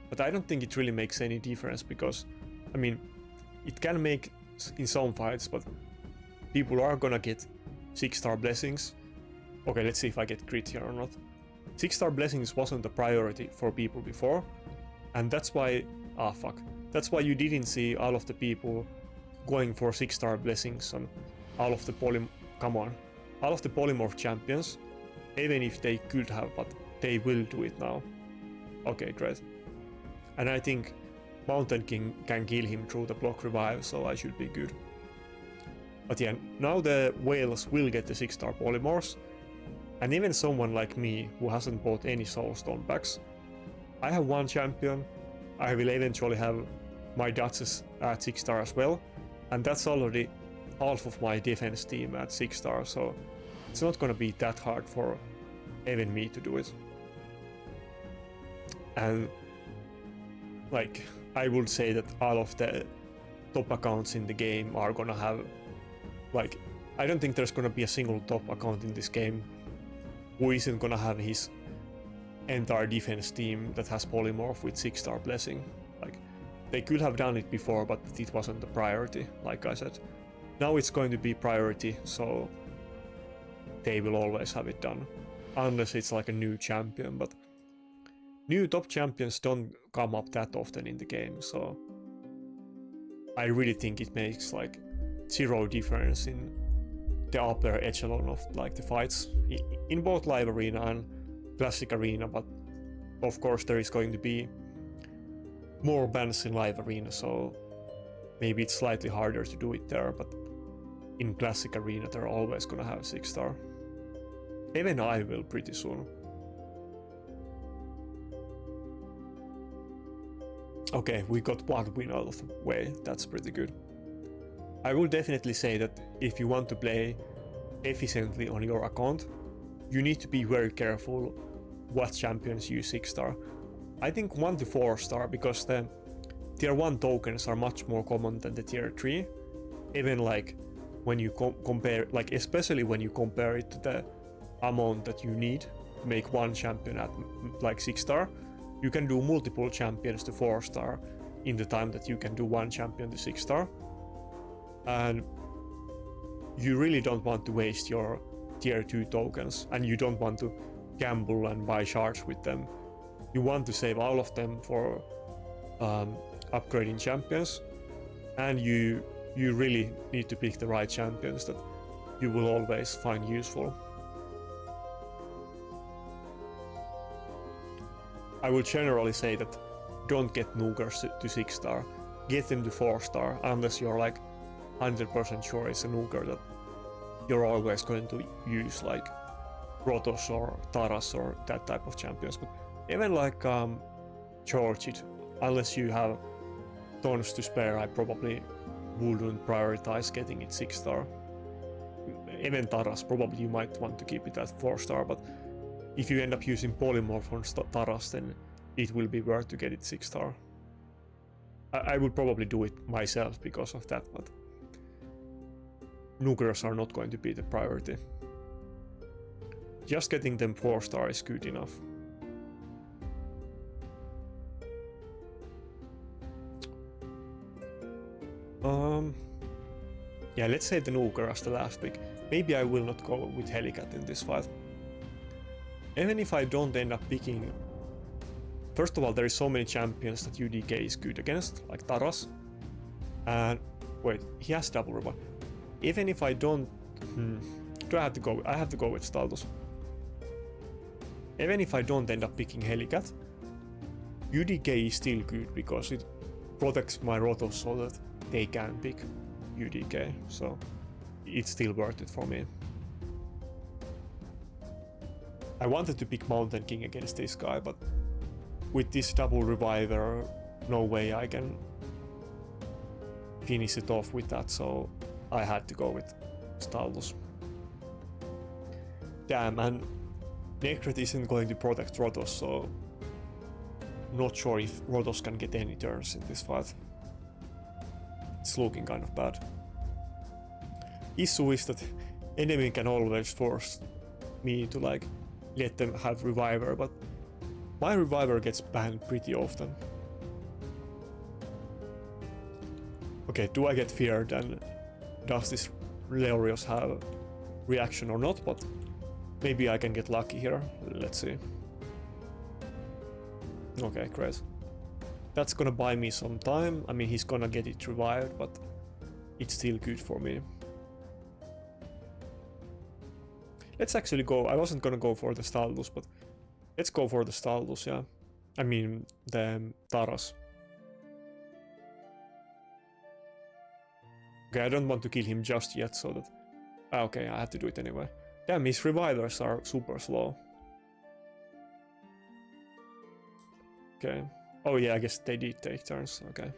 But I don't think it really makes any difference because, I mean, it can make in some fights, but people are gonna get 6-star blessings. Okay, let's see if I get crit here or not. 6-star blessings wasn't a priority for people before, and that's why... That's why you didn't see all of the people going for 6-star blessings on all of the all of the polymorph champions, even if they could have, but they will do it now. Okay, great. And I think Mountain King can kill him through the block revive, so I should be good. But yeah, now the whales will get the 6-star polymorphs, and even someone like me who hasn't bought any soulstone packs, I have one champion. I will eventually have my Duchess at 6-star as well, and that's already half of my defense team at 6-star, so it's not gonna be that hard for even me to do it. And like, I would say that all of the top accounts in the game are gonna have, like, I don't think there's gonna be a single top account in this game who isn't gonna have his entire defense team that has polymorph with 6-star blessing. Like, they could have done it before, but it wasn't the priority, like I said. Now it's going to be priority, so they will always have it done. Unless it's like a new champion, but new top champions don't come up that often in the game, so I really think it makes like zero difference in the upper echelon of like the fights in both live arena and classic arena, but of course there is going to be more bans in live arena, so maybe it's slightly harder to do it there, but in classic arena they're always gonna have 6-star. Even I will pretty soon. Okay, we got one win out of the way, that's pretty good. I will definitely say that if you want to play efficiently on your account, you need to be very careful what champions use 6-star. I think 1 to 4-star, because the tier 1 tokens are much more common than the tier 3. Even like when you compare, like especially when you compare it to the amount that you need to make one champion at like 6-star, you can do multiple champions to 4-star in the time that you can do one champion to 6-star. And you really don't want to waste your tier 2 tokens, and you don't want to gamble and buy shards with them. You want to save all of them for upgrading champions, and you really need to pick the right champions that you will always find useful. I will generally say that don't get Nugers to 6-star, get them to 4-star unless you're like 100% sure it's a Nuger that you're always going to use, like Protoss or Taras or that type of champions. But even like Georgid, unless you have tons to spare, I probably wouldn't prioritize getting it 6-star. Even Taras, probably you might want to keep it at 4-star, but if you end up using Polymorph on Taras, then it will be worth to get it 6-star. I would probably do it myself because of that, but Nugers are not going to be the priority. Just getting them 4-star is good enough. Yeah, let's say the Nuger as the last pick. Maybe I will not go with Helicat in this fight. Even if I don't end up picking... First of all, there is so many champions that UDK is good against, like Taras. And wait, he has double revive. Even if I don't... Do I have to go? I have to go with Staldos. Even if I don't end up picking Helicat, UDK is still good because it protects my Rotos so that they can pick UDK. So it's still worth it for me. I wanted to pick Mountain King against this guy, but with this double reviver, no way I can finish it off with that, so I had to go with Staldos. Damn, and Necret isn't going to protect Rotos, so not sure if Rotos can get any turns in this fight. It's looking kind of bad. Issue is that enemy can always force me to like let them have reviver, but my reviver gets banned pretty often. Okay, do I get feared and does this Leorios have reaction or not? But maybe I can get lucky here. Let's see. Okay, great. That's gonna buy me some time. I mean, he's gonna get it revived, but it's still good for me. Let's actually go. I wasn't gonna go for the Staldos, but let's go for the Staldos, yeah. I mean, the Taras. Okay, I don't want to kill him just yet, so that... okay, I have to do it anyway. Damn, his revivers are super slow. Okay. Oh yeah, I guess they did take turns, okay.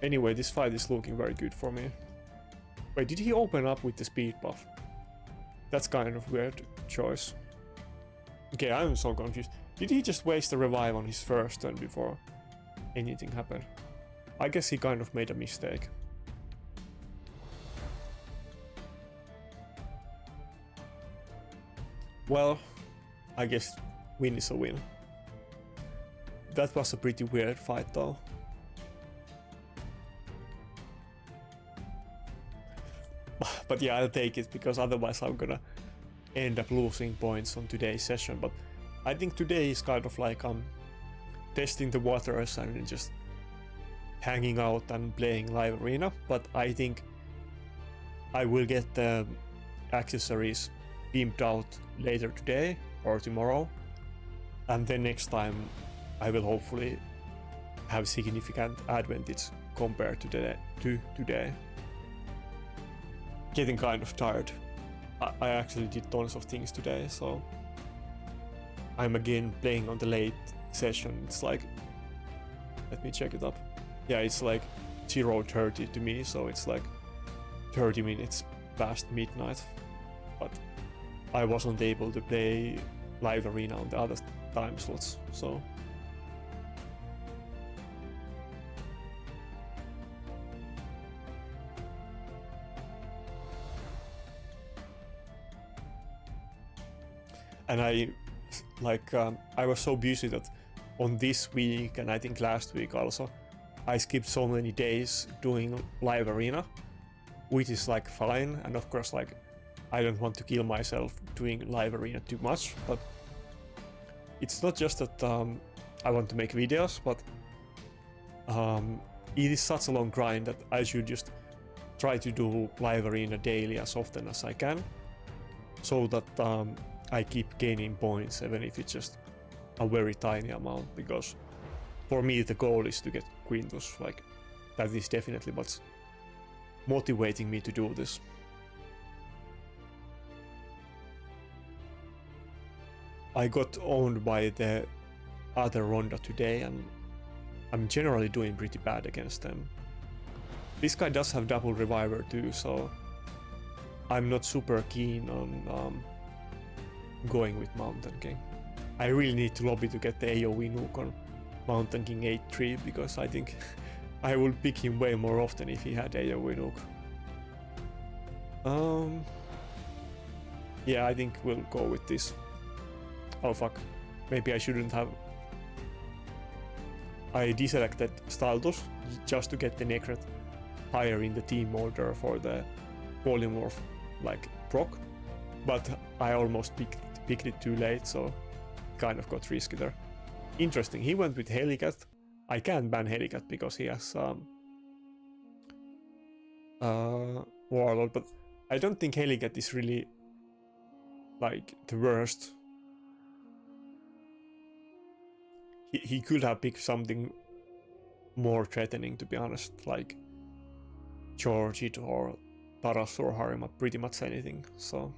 Anyway, this fight is looking very good for me. Wait, did he open up with the speed buff? That's kind of weird choice. Okay, I'm so confused. Did he just waste the revive on his first turn before anything happened? I guess he kind of made a mistake. Well, I guess win is a win. That was a pretty weird fight though. But yeah, I'll take it because otherwise I'm gonna end up losing points on today's session. But I think today is kind of like testing the waters and just hanging out and playing live arena. But I think I will get the accessories beamed out later today or tomorrow, and then next time I will hopefully have significant advantage compared to today. Getting kind of tired. I actually did tons of things today, so I'm again playing on the late session. It's like, let me check it up. Yeah, it's like 0:30 to me, so it's like 30 minutes past midnight. But I wasn't able to play live arena on the other time slots, so and I was so busy that on this week and I think last week also I skipped so many days doing live arena, which is like fine, and of course like I don't want to kill myself doing live arena too much, but it's not just that I want to make videos, but it is such a long grind that I should just try to do live arena daily as often as I can, so that I keep gaining points, even if it's just a very tiny amount, because for me the goal is to get Quintus. Like, that is definitely what's motivating me to do this. I got owned by the other Ronda today, and I'm generally doing pretty bad against them. This guy does have double reviver too, so I'm not super keen on going with Mountain King. I really need to lobby to get the AoE nuke on Mountain King 8-3, because I think I would pick him way more often if he had AoE nuke. Yeah, I think we'll go with this. Oh fuck, maybe I shouldn't have. I deselected Staldus just to get the Necret higher in the team order for the Polymorph like proc, but I almost picked it too late, so kind of got risky there. Interesting, he went with Helicat. I can't ban Helicat because he has Warlord, but I don't think Helicat is really like the worst. He could have picked something more threatening, to be honest, like Georgid or Taras or Harima, pretty much anything, so.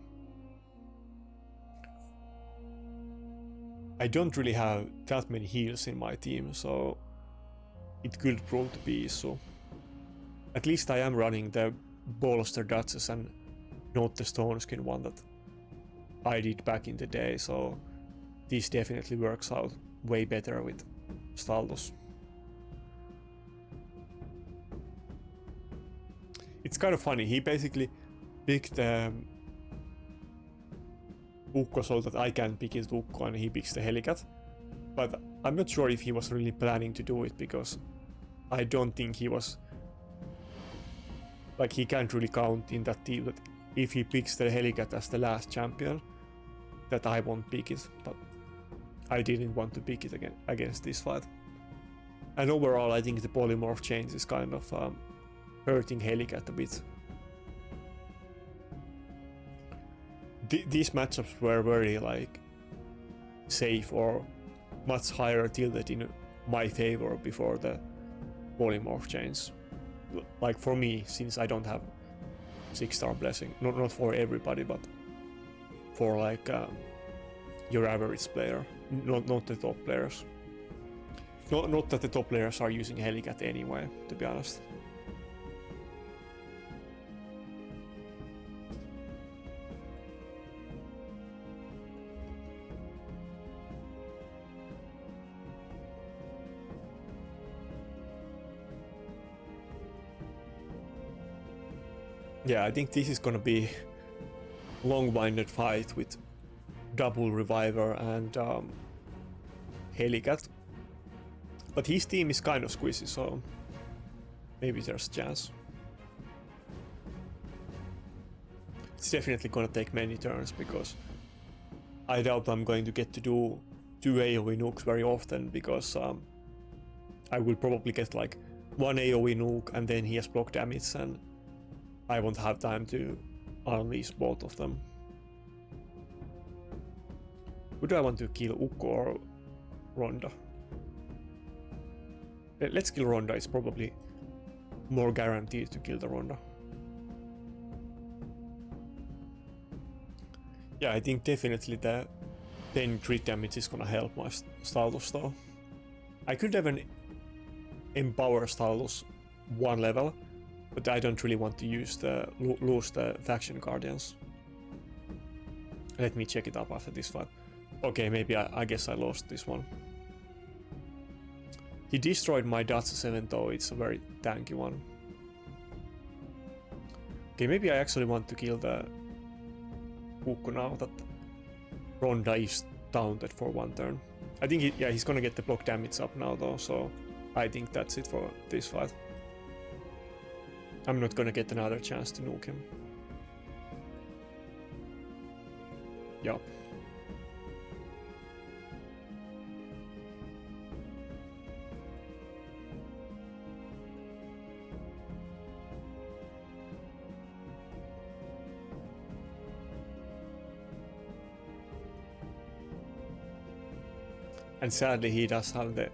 I don't really have that many heals in my team, so it could prove to be so. At least I am running the Bolster Duchess and not the Stone Skin one that I did back in the day, so this definitely works out way better with Staldus. It's kind of funny, he basically picked Ukko so that I can pick his Ukko and he picks the Helicat, but I'm not sure if he was really planning to do it, because I don't think he was, like, he can't really count in that team that if he picks the Helicat as the last champion that I won't pick it, but I didn't want to pick it again against this fight. And overall I think the Polymorph change is kind of hurting Helicat a bit. These matchups were very like safe or much higher tilted in my favor before the Polymorph change. Like for me, since I don't have 6-star blessing, not for everybody, but for like your average player, not the top players. Not that the top players are using Helicat anyway, to be honest. Yeah, I think this is gonna be long-winded fight with double reviver and Helicat, but his team is kind of squishy, so maybe there's a chance. It's definitely gonna take many turns, because I doubt I'm going to get to do 2 AoE nukes very often, because I will probably get like 1 AoE nuke and then he has block damage, and I won't have time to unleash both of them. Who do I want to kill, Ukko or Ronda? Let's kill Ronda, it's probably more guaranteed to kill the Ronda. Yeah, I think definitely the 10 crit damage is gonna help my Staldus though. I could even empower Staldus 1 level, but I don't really want to lose the faction guardians. Let me check it up after this fight. Okay, maybe I guess I lost this one. He destroyed my Dacia 7 though, it's a very tanky one. Okay, maybe I actually want to kill the Ukko now that Ronda is taunted for 1 turn. I think he's gonna get the block damage up now though, so I think that's it for this fight. I'm not gonna get another chance to nuke him. Yup. And sadly he does have the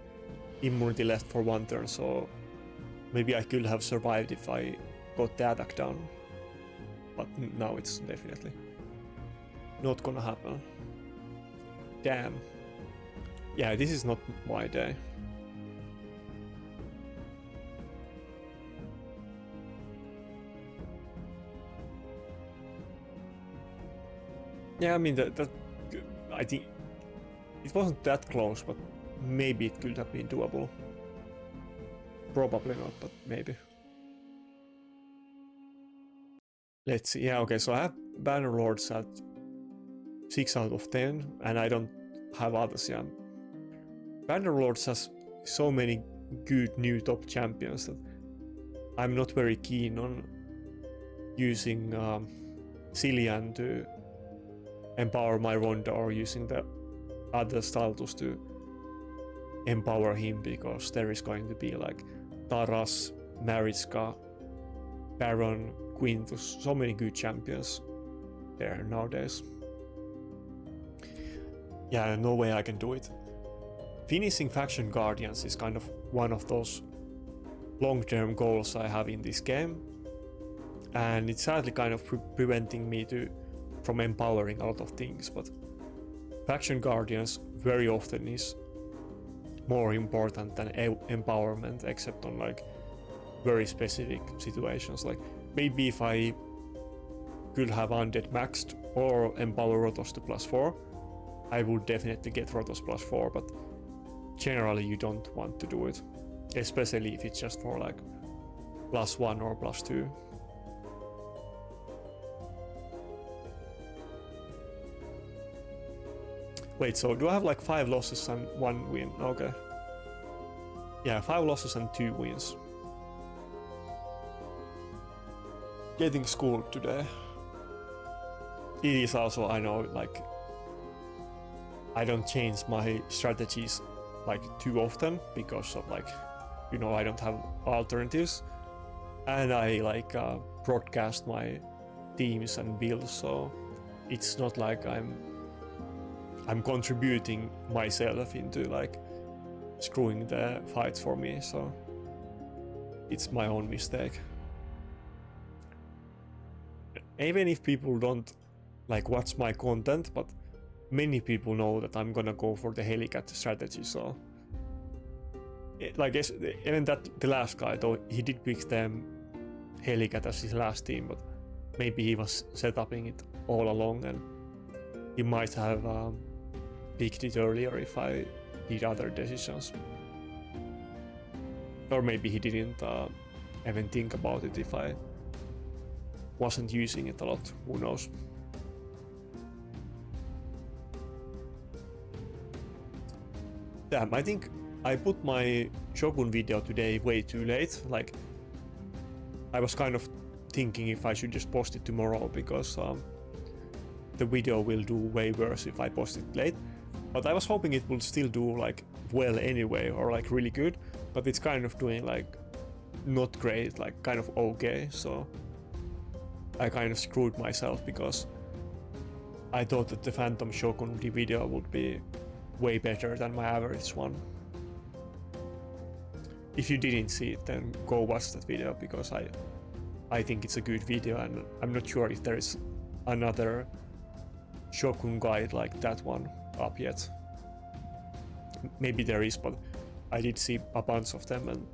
immunity left for one turn, so maybe I could have survived if I got the attack down. But now it's definitely not gonna happen. Damn. Yeah, this is not my day. Yeah, I mean I think it wasn't that close, but maybe it could have been doable. Probably not, but maybe. Let's see. Yeah, okay, so I have Bannerlords at 6 out of 10, and I don't have others. Yeah, Bannerlords has so many good new top champions that I'm not very keen on using Cillian to empower my Ronda or using the other Staltus to empower him, because there is going to be like Taras, Mariska, Baron, Quintus, so many good champions there nowadays. Yeah, no way I can do it. Finishing Faction Guardians is kind of one of those long-term goals I have in this game, and it's sadly kind of preventing me from empowering a lot of things, but Faction Guardians very often is more important than empowerment, except on like very specific situations. Like maybe if I could have Undead maxed or empower Rotos to +4, I would definitely get Rotos +4, but generally you don't want to do it, especially if it's just for like +1 or +2. Wait, so do I have like 5 losses and 1 win? Okay. Yeah, 5 losses and 2 wins. Getting schooled today. It is also, I know, like I don't change my strategies like too often because of like, you know, I don't have alternatives, and I like broadcast my teams and builds, so it's not like I'm contributing myself into like screwing the fights for me, so it's my own mistake. Even if people don't like watch my content, but many people know that I'm gonna go for the Helicat strategy, so like even that the last guy, though he did pick them Helicat as his last team, but maybe he was setuping it all along, and he might have picked it earlier if I did other decisions, or maybe he didn't even think about it if I wasn't using it a lot, who knows. Damn, I think I put my Shogun video today way too late. Like, I was kind of thinking if I should just post it tomorrow, because the video will do way worse if I post it late. But I was hoping it would still do like well anyway, or like really good, but it's kind of doing like not great, like kind of okay, so I kind of screwed myself because I thought that the Phantom Shogun video would be way better than my average one. If you didn't see it, then go watch that video, because I think it's a good video, and I'm not sure if there is another Shogun guide like that one up yet. Maybe there is, but I did see a bunch of them, and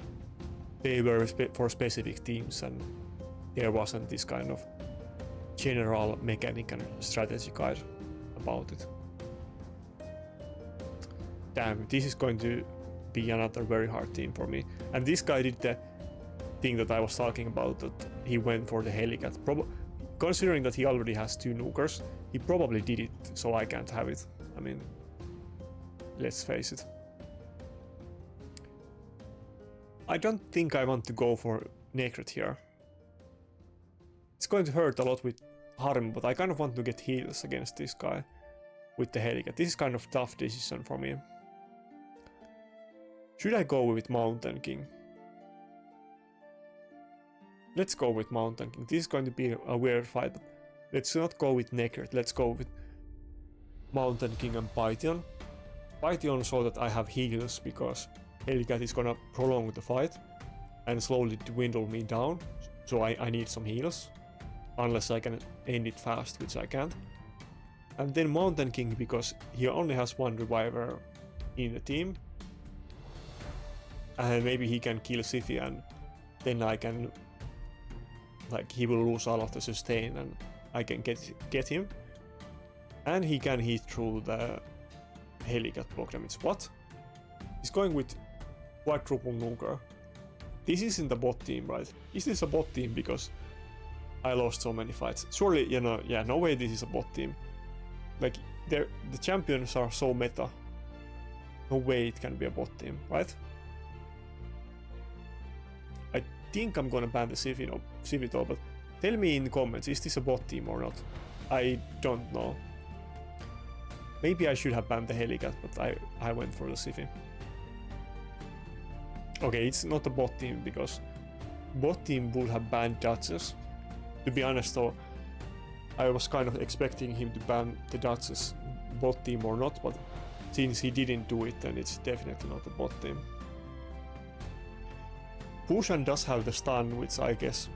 they were for specific teams, and there wasn't this kind of general mechanic and strategy guide about it. Damn, this is going to be another very hard team for me. And this guy did the thing that I was talking about, that he went for the Helicat. Considering that he already has 2 nukers, he probably did it so I can't have it. I mean, let's face it. I don't think I want to go for Necret here. It's going to hurt a lot with Harm, but I kind of want to get heals against this guy with the Helicat. This is kind of tough decision for me. Should I go with Mountain King? Let's go with Mountain King. This is going to be a weird fight, but let's not go with Necret. Let's go with Mountain King and Python. Python saw that I have heals because Hellcat is gonna prolong the fight and slowly dwindle me down, so I need some heals, unless I can end it fast, which I can't. And then Mountain King, because he only has one reviver in the team, and maybe he can kill Siphi, and then I can, like, he will lose all of the sustain and I can get him, and he can hit through the Hellcat block damage. What? He's going with quadruple nuker. This isn't a bot team, right? Is this a bot team? Because I lost so many fights. Surely, you know, yeah, no way this is a bot team. Like, the champions are so meta. No way it can be a bot team, right? I think I'm gonna ban the Siphi though, but tell me in the comments, is this a bot team or not? I don't know. Maybe I should have banned the Hellcat, but I went for the Siphi. Okay, it's not a bot team because bot team would have banned Duchess. To be honest though, I was kind of expecting him to ban the Duchess bot team or not, but since he didn't do it, then it's definitely not a bot team. Pushan does have the stun, which I guess,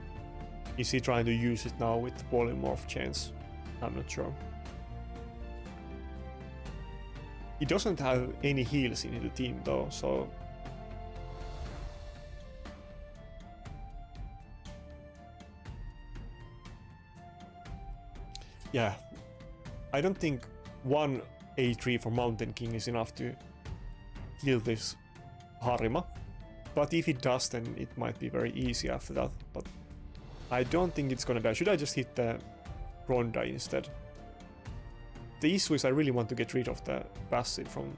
is he trying to use it now with the polymorph chains? I'm not sure. He doesn't have any heals in the team though, so yeah, I don't think one A3 for Mountain King is enough to kill this Harima, but if it does, then it might be very easy after that, but I don't think it's gonna die. Should I just hit the Ronda instead? The issue is I really want to get rid of the passive from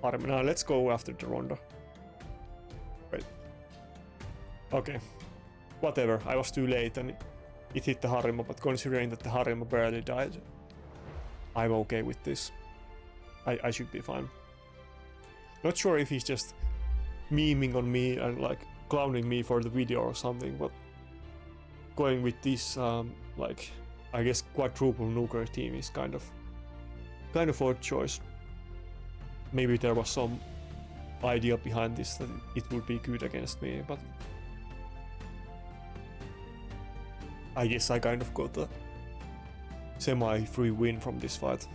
Harima. Now let's go after the Ronda. Wait. Okay. Whatever, I was too late and it hit the Harima, but considering that the Harima barely died, I'm okay with this. I should be fine. Not sure if he's just memeing on me and like clowning me for the video or something, but going with this like, I guess quadruple nuker team is kind of odd choice. Maybe there was some idea behind this that it would be good against me, but I guess I kind of got a semi-free win from this fight.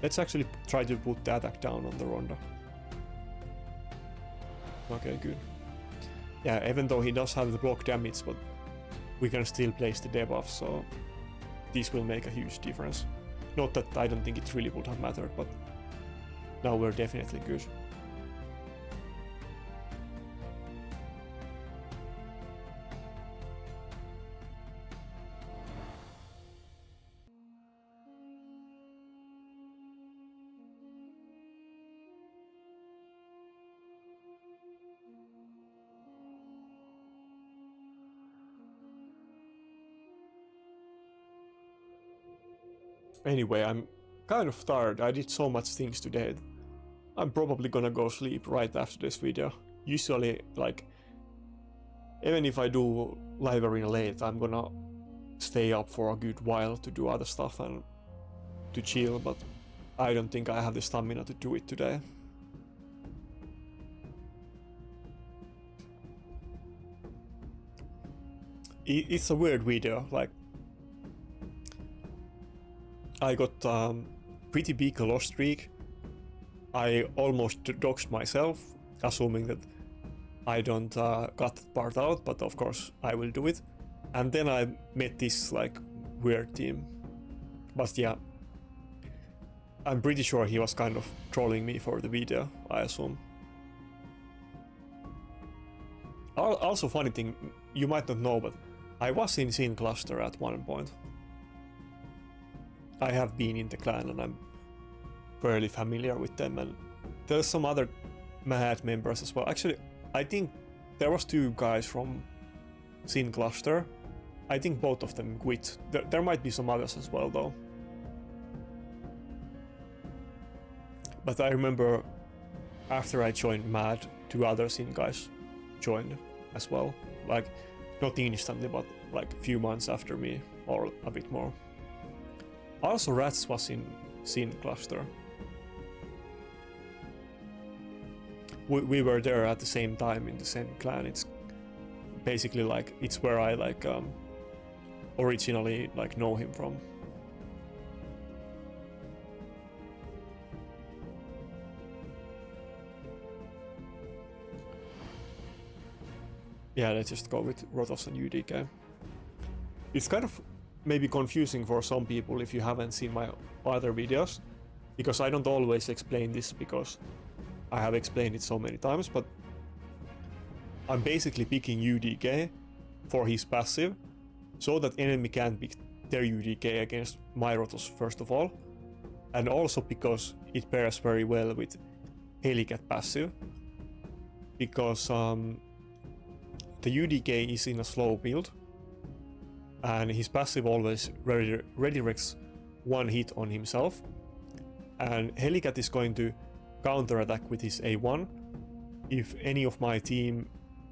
Let's actually try to put the attack down on the Ronda. Okay, good. Yeah, even though he does have the block damage, but we can still place the debuff, so this will make a huge difference. Not that I don't think it really would have mattered, but now we're definitely good. Anyway, I'm kind of tired. I did so much things today. I'm probably gonna go sleep right after this video. Usually, like, even if I do live arena late, I'm gonna stay up for a good while to do other stuff and to chill, but I don't think I have the stamina to do it today. It's a weird video, like, I got pretty big loss streak. I almost doxed myself, assuming that I don't cut that part out, but of course I will do it. And then I met this like weird team. But yeah, I'm pretty sure he was kind of trolling me for the video, I assume. Also, funny thing, you might not know, but I was in Sin Cluster at one point. I have been in the clan and I'm fairly familiar with them, and there's some other mad members as well. Actually, I think there was two guys from Sin Cluster. I think both of them quit. There might be some others as well though. But I remember after I joined Mad, two other Sin guys joined as well. Like, not instantly, but like a few months after me, or a bit more. Also, Rats was in Sin Cluster. we were there at the same time in the same clan. It's basically like it's where I like originally like know him from. Yeah, let's just go with Rotos and UDK. It's kind of maybe confusing for some people if you haven't seen my other videos, because I don't always explain this because I have explained it so many times, but I'm basically picking UDK for his passive so that enemy can't pick their UDK against my Rotos first of all, and also because it pairs very well with Helicat passive, because the UDK is in a slow build and his passive always redirects one hit on himself, and Helicat is going to counterattack with his A1 if any of my team,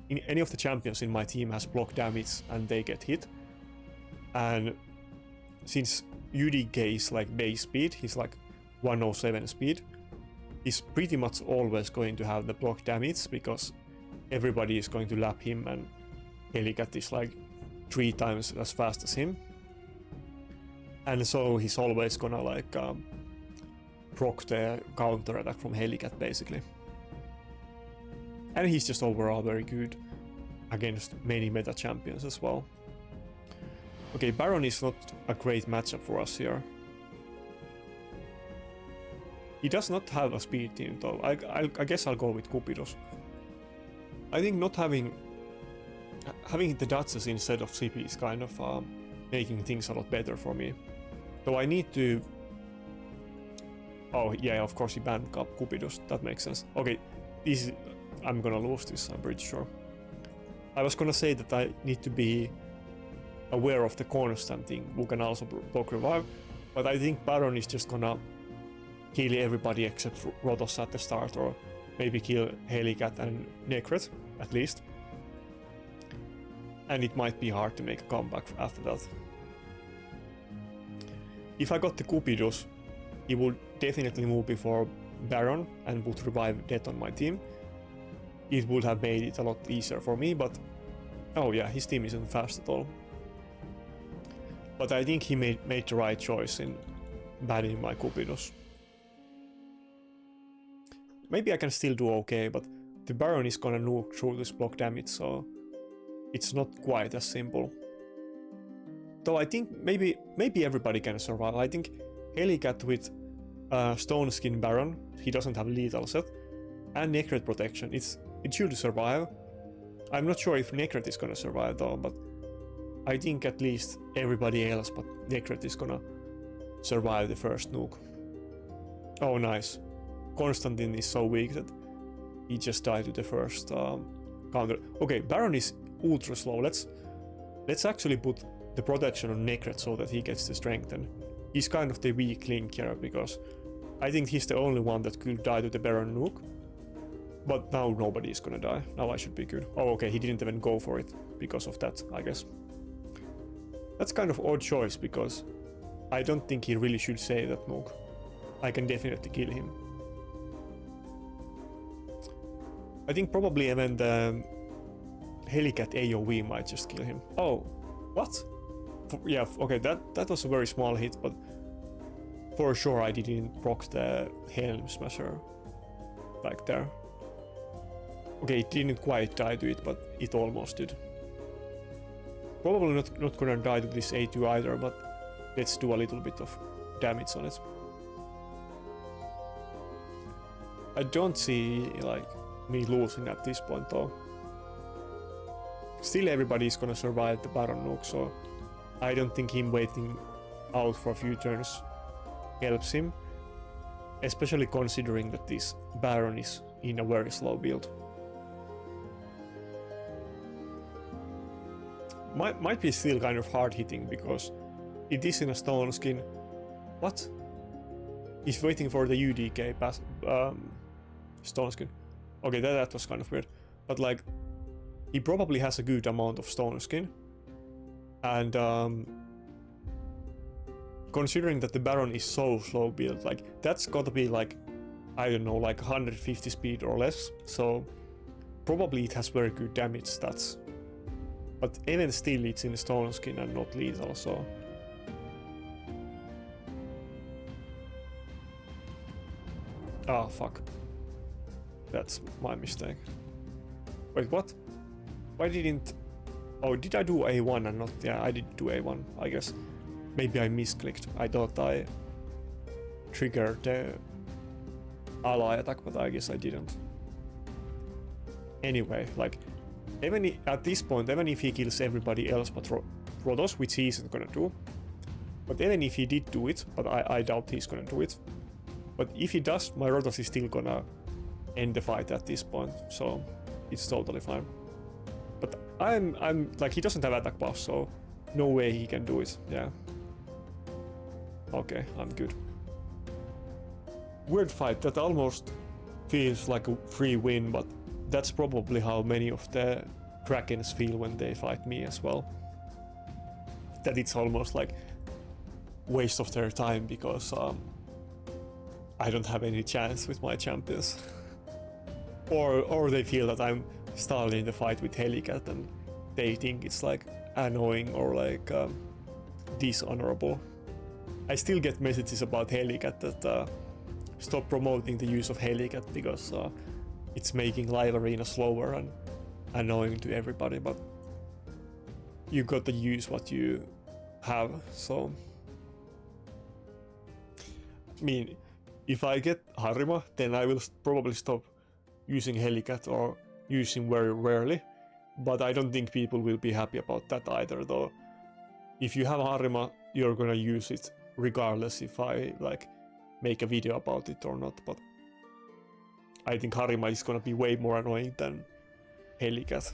any of the champions in my team has block damage and they get hit. And since UDK is like base speed, he's like 107 speed, he's pretty much always going to have the block damage because everybody is going to lap him and Helicat is like 3 times as fast as him. And so he's always gonna like proc the counter attack from Helicat basically. And he's just overall very good against many meta champions as well. Okay, Baron is not a great matchup for us here. He does not have a speed team though. I guess I'll go with Cupidos. I think not having the Duchess instead of CP is kind of making things a lot better for me. So I need to... Oh yeah, of course he banned Cupidos, that makes sense. Okay, this is... I'm gonna lose this, I'm pretty sure. I was gonna say that I need to be aware of the constant thing, who can also block revive, but I think Baron is just gonna kill everybody except Rotos at the start, or maybe kill Helicat and Necret, at least. And it might be hard to make a comeback after that. If I got the Cupidos, he would definitely move before Baron and would revive death on my team. It would have made it a lot easier for me, but... Oh yeah, his team isn't fast at all. But I think he made the right choice in banning my Cupidos. Maybe I can still do okay, but the Baron is gonna nuke through this block damage, so it's not quite as simple. Though I think maybe everybody can survive. I think Helicat with Stone Skin Baron, he doesn't have lethal set, and Necret protection, it should survive. I'm not sure if Necret is gonna survive though, but I think at least everybody else but Necret is gonna survive the first nuke. Oh nice. Constantine is so weak that he just died to the first counter. Okay, Baron is ultra slow. Let's actually put the protection on Necret so that he gets the strength, and he's kind of the weak link here because I think he's the only one that could die to the Baron nuke. But now nobody is gonna die. Now I should be good. Oh okay, he didn't even go for it because of that, I guess. That's kind of odd choice because I don't think he really should say that nuke. I can definitely kill him. I think probably even the Helicat AoE might just kill him. Oh, what? Yeah, okay, that was a very small hit, but for sure I didn't proc the Helm Smasher back there. Okay, it didn't quite die to it, but it almost did. Probably not gonna die to this A2 either, but let's do a little bit of damage on it. I don't see like me losing at this point though. Still everybody is gonna survive the Baron nuke, so I don't think him waiting out for a few turns helps him. Especially considering that this Baron is in a very slow build. Might be still kind of hard hitting because it is in a stone skin. What? He's waiting for the UDK pass stone skin. Okay, that was kind of weird. But like, he probably has a good amount of stone skin. And considering that the Baron is so slow build, like that's gotta be like I don't know, like 150 speed or less, so probably it has very good damage stats. But even still, it's in stone skin and not lethal, so... Ah, fuck. That's my mistake. Wait, what? Why didn't... Oh, did I do A1 and not... Yeah, I did do A1, I guess. Maybe I misclicked. I thought I triggered the ally attack, but I guess I didn't. Anyway, like, even at this point, even if he kills everybody else but Rotos, which he isn't gonna do, but even if he did do it, but I doubt he's gonna do it, but if he does, my Rotos is still gonna end the fight at this point, so it's totally fine. But I'm like, he doesn't have attack buff, so no way he can do it. Yeah. Okay, I'm good. Weird fight. That almost feels like a free win, but that's probably how many of the Krakens feel when they fight me as well. That it's almost like waste of their time because I don't have any chance with my champions. or they feel that I'm stalling the fight with Helicat and they think it's like annoying or like dishonorable. I still get messages about Helicat that stop promoting the use of Helicat because it's making live arena slower and annoying to everybody, but you got to use what you have, so... I mean, if I get Harima, then I will probably stop using Helicat or using very rarely, but I don't think people will be happy about that either, though. If you have Harima, you're gonna use it regardless if I like make a video about it or not, but I think Harima is gonna be way more annoying than Helicat.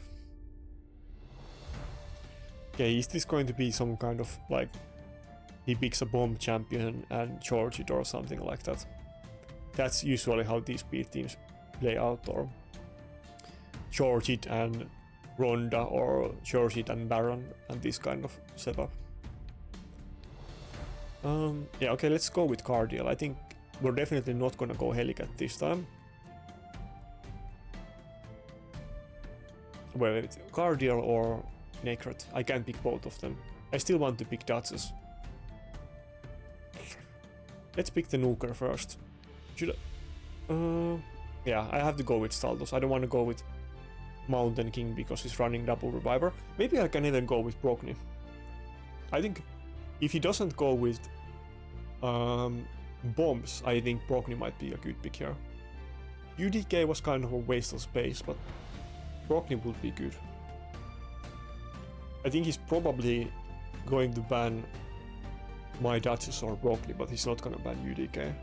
Okay, is this going to be some kind of like he picks a bomb champion and charge it or something like that? That's usually how these speed teams play out, or charge it and Ronda or charge it and Baron and this kind of setup. Yeah, okay, let's go with Cardiel. I think we're definitely not gonna go Helicat this time. Wait, Cardiel or Nakarada? I can't pick both of them. I still want to pick Duchess. Let's pick the Nuker first. Should I? Yeah, I have to go with Staldos. I don't want to go with Mountain King because he's running double reviver. Maybe I can even go with Brogni. I think if he doesn't go with bombs, I think Brogni might be a good pick here. UDK was kind of a waste of space, but Brogni would be good. I think he's probably going to ban my Duchess or Brogni, but he's not gonna ban UDK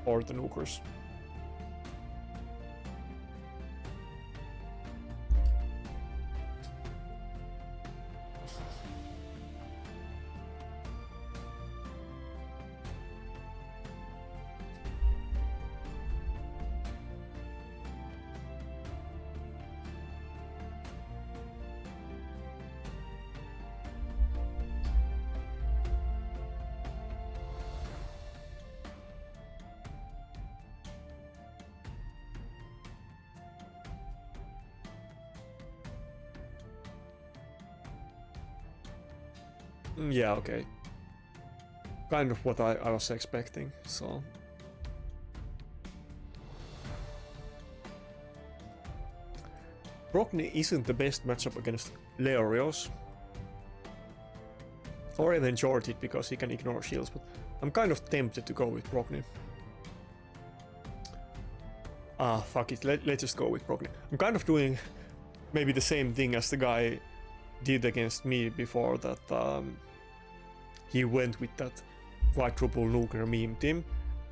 or the Nukers. Yeah, okay. Kind of what I was expecting, so... Brogni isn't the best matchup against Leorios. Or even Jortit because he can ignore shields, but I'm kind of tempted to go with Brogni. Ah, fuck it, let's just go with Brogni. I'm kind of doing maybe the same thing as the guy did against me before, that he went with that quadruple nuker meme team,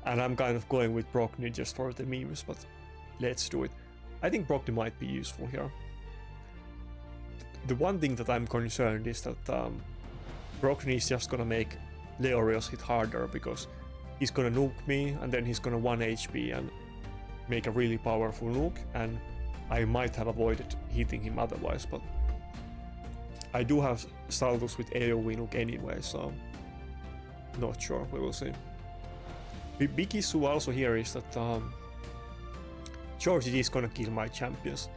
and I'm kind of going with Brogni just for the memes, but let's do it. I think Brogni might be useful here. The one thing that I'm concerned is that Brogni is just gonna make Leorios hit harder because he's gonna nuke me and then he's gonna 1 HP and make a really powerful nuke, and I might have avoided hitting him otherwise, but I do have Staldos with AoE nuke anyway, so not sure, we will see. Big issue also here is that George is gonna kill my champions.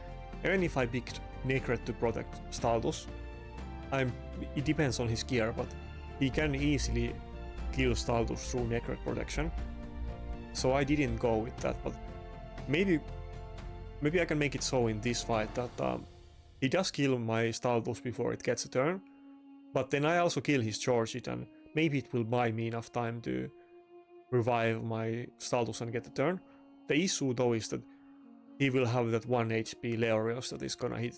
Even if I picked Nakarada to protect Staldos, it depends on his gear, but he can easily kill Staldos through Nakarada protection. So I didn't go with that, but maybe I can make it so in this fight that he does kill my Staldos before it gets a turn, but then I also kill his George it, and maybe it will buy me enough time to revive my Staldos and get a turn. The issue though is that he will have that 1 HP Leorios that is gonna hit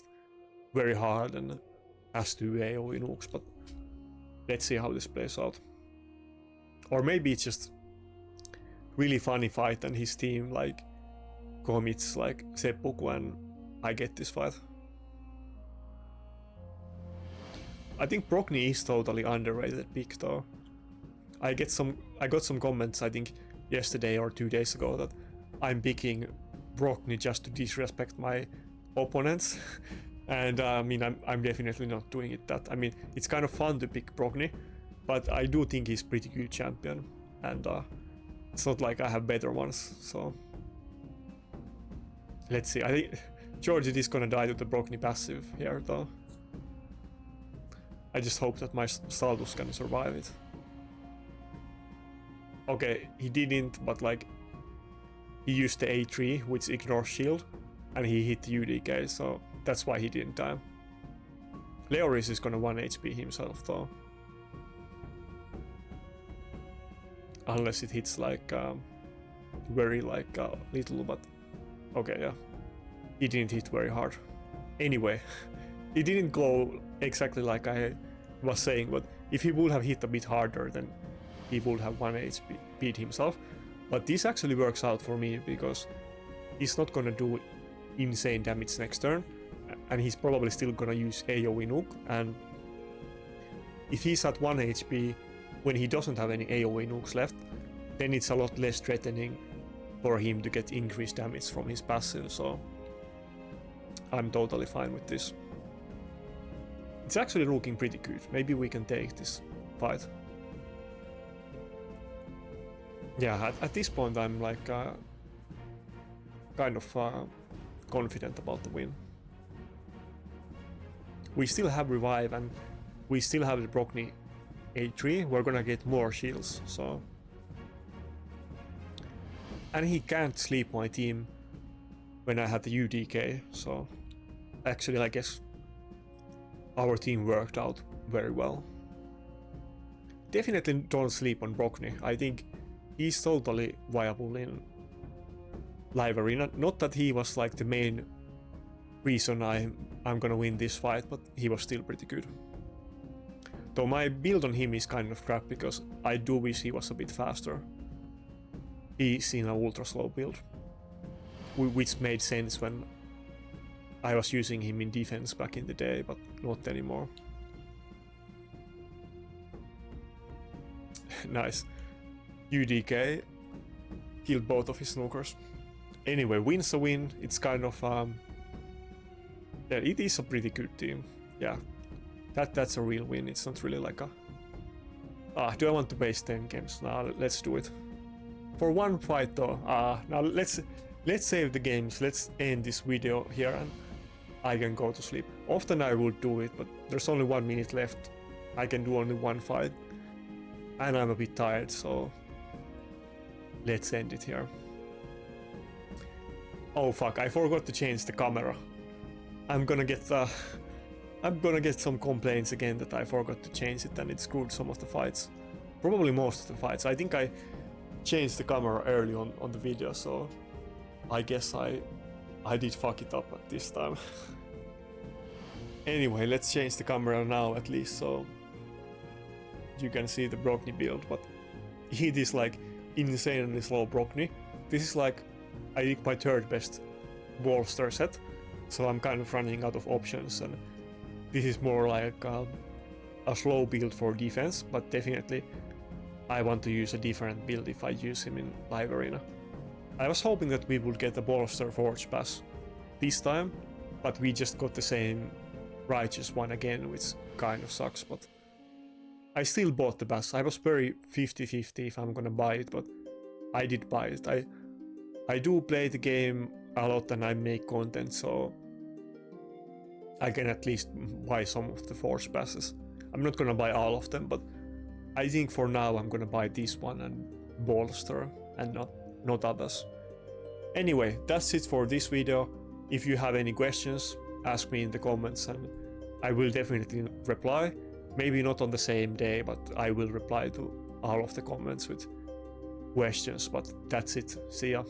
very hard and has 2 AoE nukes, but let's see how this plays out. Or maybe it's just really funny fight and his team like commits like seppuku and I get this fight. I think Brockney is totally underrated pick though. I got some comments I think yesterday or 2 days ago that I'm picking Brockney just to disrespect my opponents. And I mean, I'm definitely not doing it that. I mean, it's kind of fun to pick Brockney, but I do think he's pretty good champion, and it's not like I have better ones, so let's see. I think George is gonna die to the Brockney passive here though. I just hope that my Staldos can survive it. Okay, he didn't, but like he used the A3 which ignores shield and he hit the UDK, so that's why he didn't die. Leoris is gonna 1 HP himself though. Unless it hits like very like little, but okay, yeah. He didn't hit very hard. Anyway, it didn't go exactly like I was saying, but if he would have hit a bit harder, then he would have 1 HP beat himself. But this actually works out for me because he's not gonna do insane damage next turn, and he's probably still gonna use AoE nuke, and if he's at 1 HP when he doesn't have any AoE nukes left, then it's a lot less threatening for him to get increased damage from his passive, so I'm totally fine with this. It's actually looking pretty good. Maybe we can take this fight. Yeah, at this point I'm like kind of confident about the win. We still have revive and we still have the Brockney A3. We're gonna get more shields, so. And he can't sleep my team when I had the UDK, so actually I guess our team worked out very well. Definitely don't sleep on Brockney. I think he's totally viable in live arena. Not that he was like the main reason I'm gonna win this fight, but he was still pretty good. Though my build on him is kind of crap because I do wish he was a bit faster. He's in an ultra slow build, which made sense when I was using him in defense back in the day, but not anymore. Nice. UDK killed both of his snookers. Anyway, win's a win. It's kind of yeah, it is a pretty good team. Yeah, that's a real win. It's not really like a do I want to base 10 games? Nah, let's do it for one fight though. Now let's save the games. Let's end this video here and I can go to sleep. Often I would do it, but there's only 1 minute left. I can do only one fight and I'm a bit tired, so let's end it here. Oh fuck, I forgot to change the camera. I'm gonna get some complaints again that I forgot to change it and it screwed some of the fights. Probably most of the fights. I think I changed the camera early on the video, so I guess I did fuck it up at this time. Anyway, let's change the camera now at least so you can see the Brockney build, but it is like insanely slow Brockney. This is like I think my 3rd best bolster set, so I'm kind of running out of options, and this is more like a slow build for defense, but definitely I want to use a different build if I use him in live arena. I was hoping that we would get a bolster forge pass this time, but we just got the same righteous one again, which kind of sucks, but I still bought the pass. I was very 50-50 if I'm gonna buy it, but I did buy it. I do play the game a lot and I make content, so I can at least buy some of the force passes. I'm not gonna buy all of them, but I think for now I'm gonna buy this one and bolster and not others. Anyway, that's it for this video. If you have any questions, ask me in the comments and I will definitely reply. Maybe not on the same day, but I will reply to all of the comments with questions. But that's it. See ya.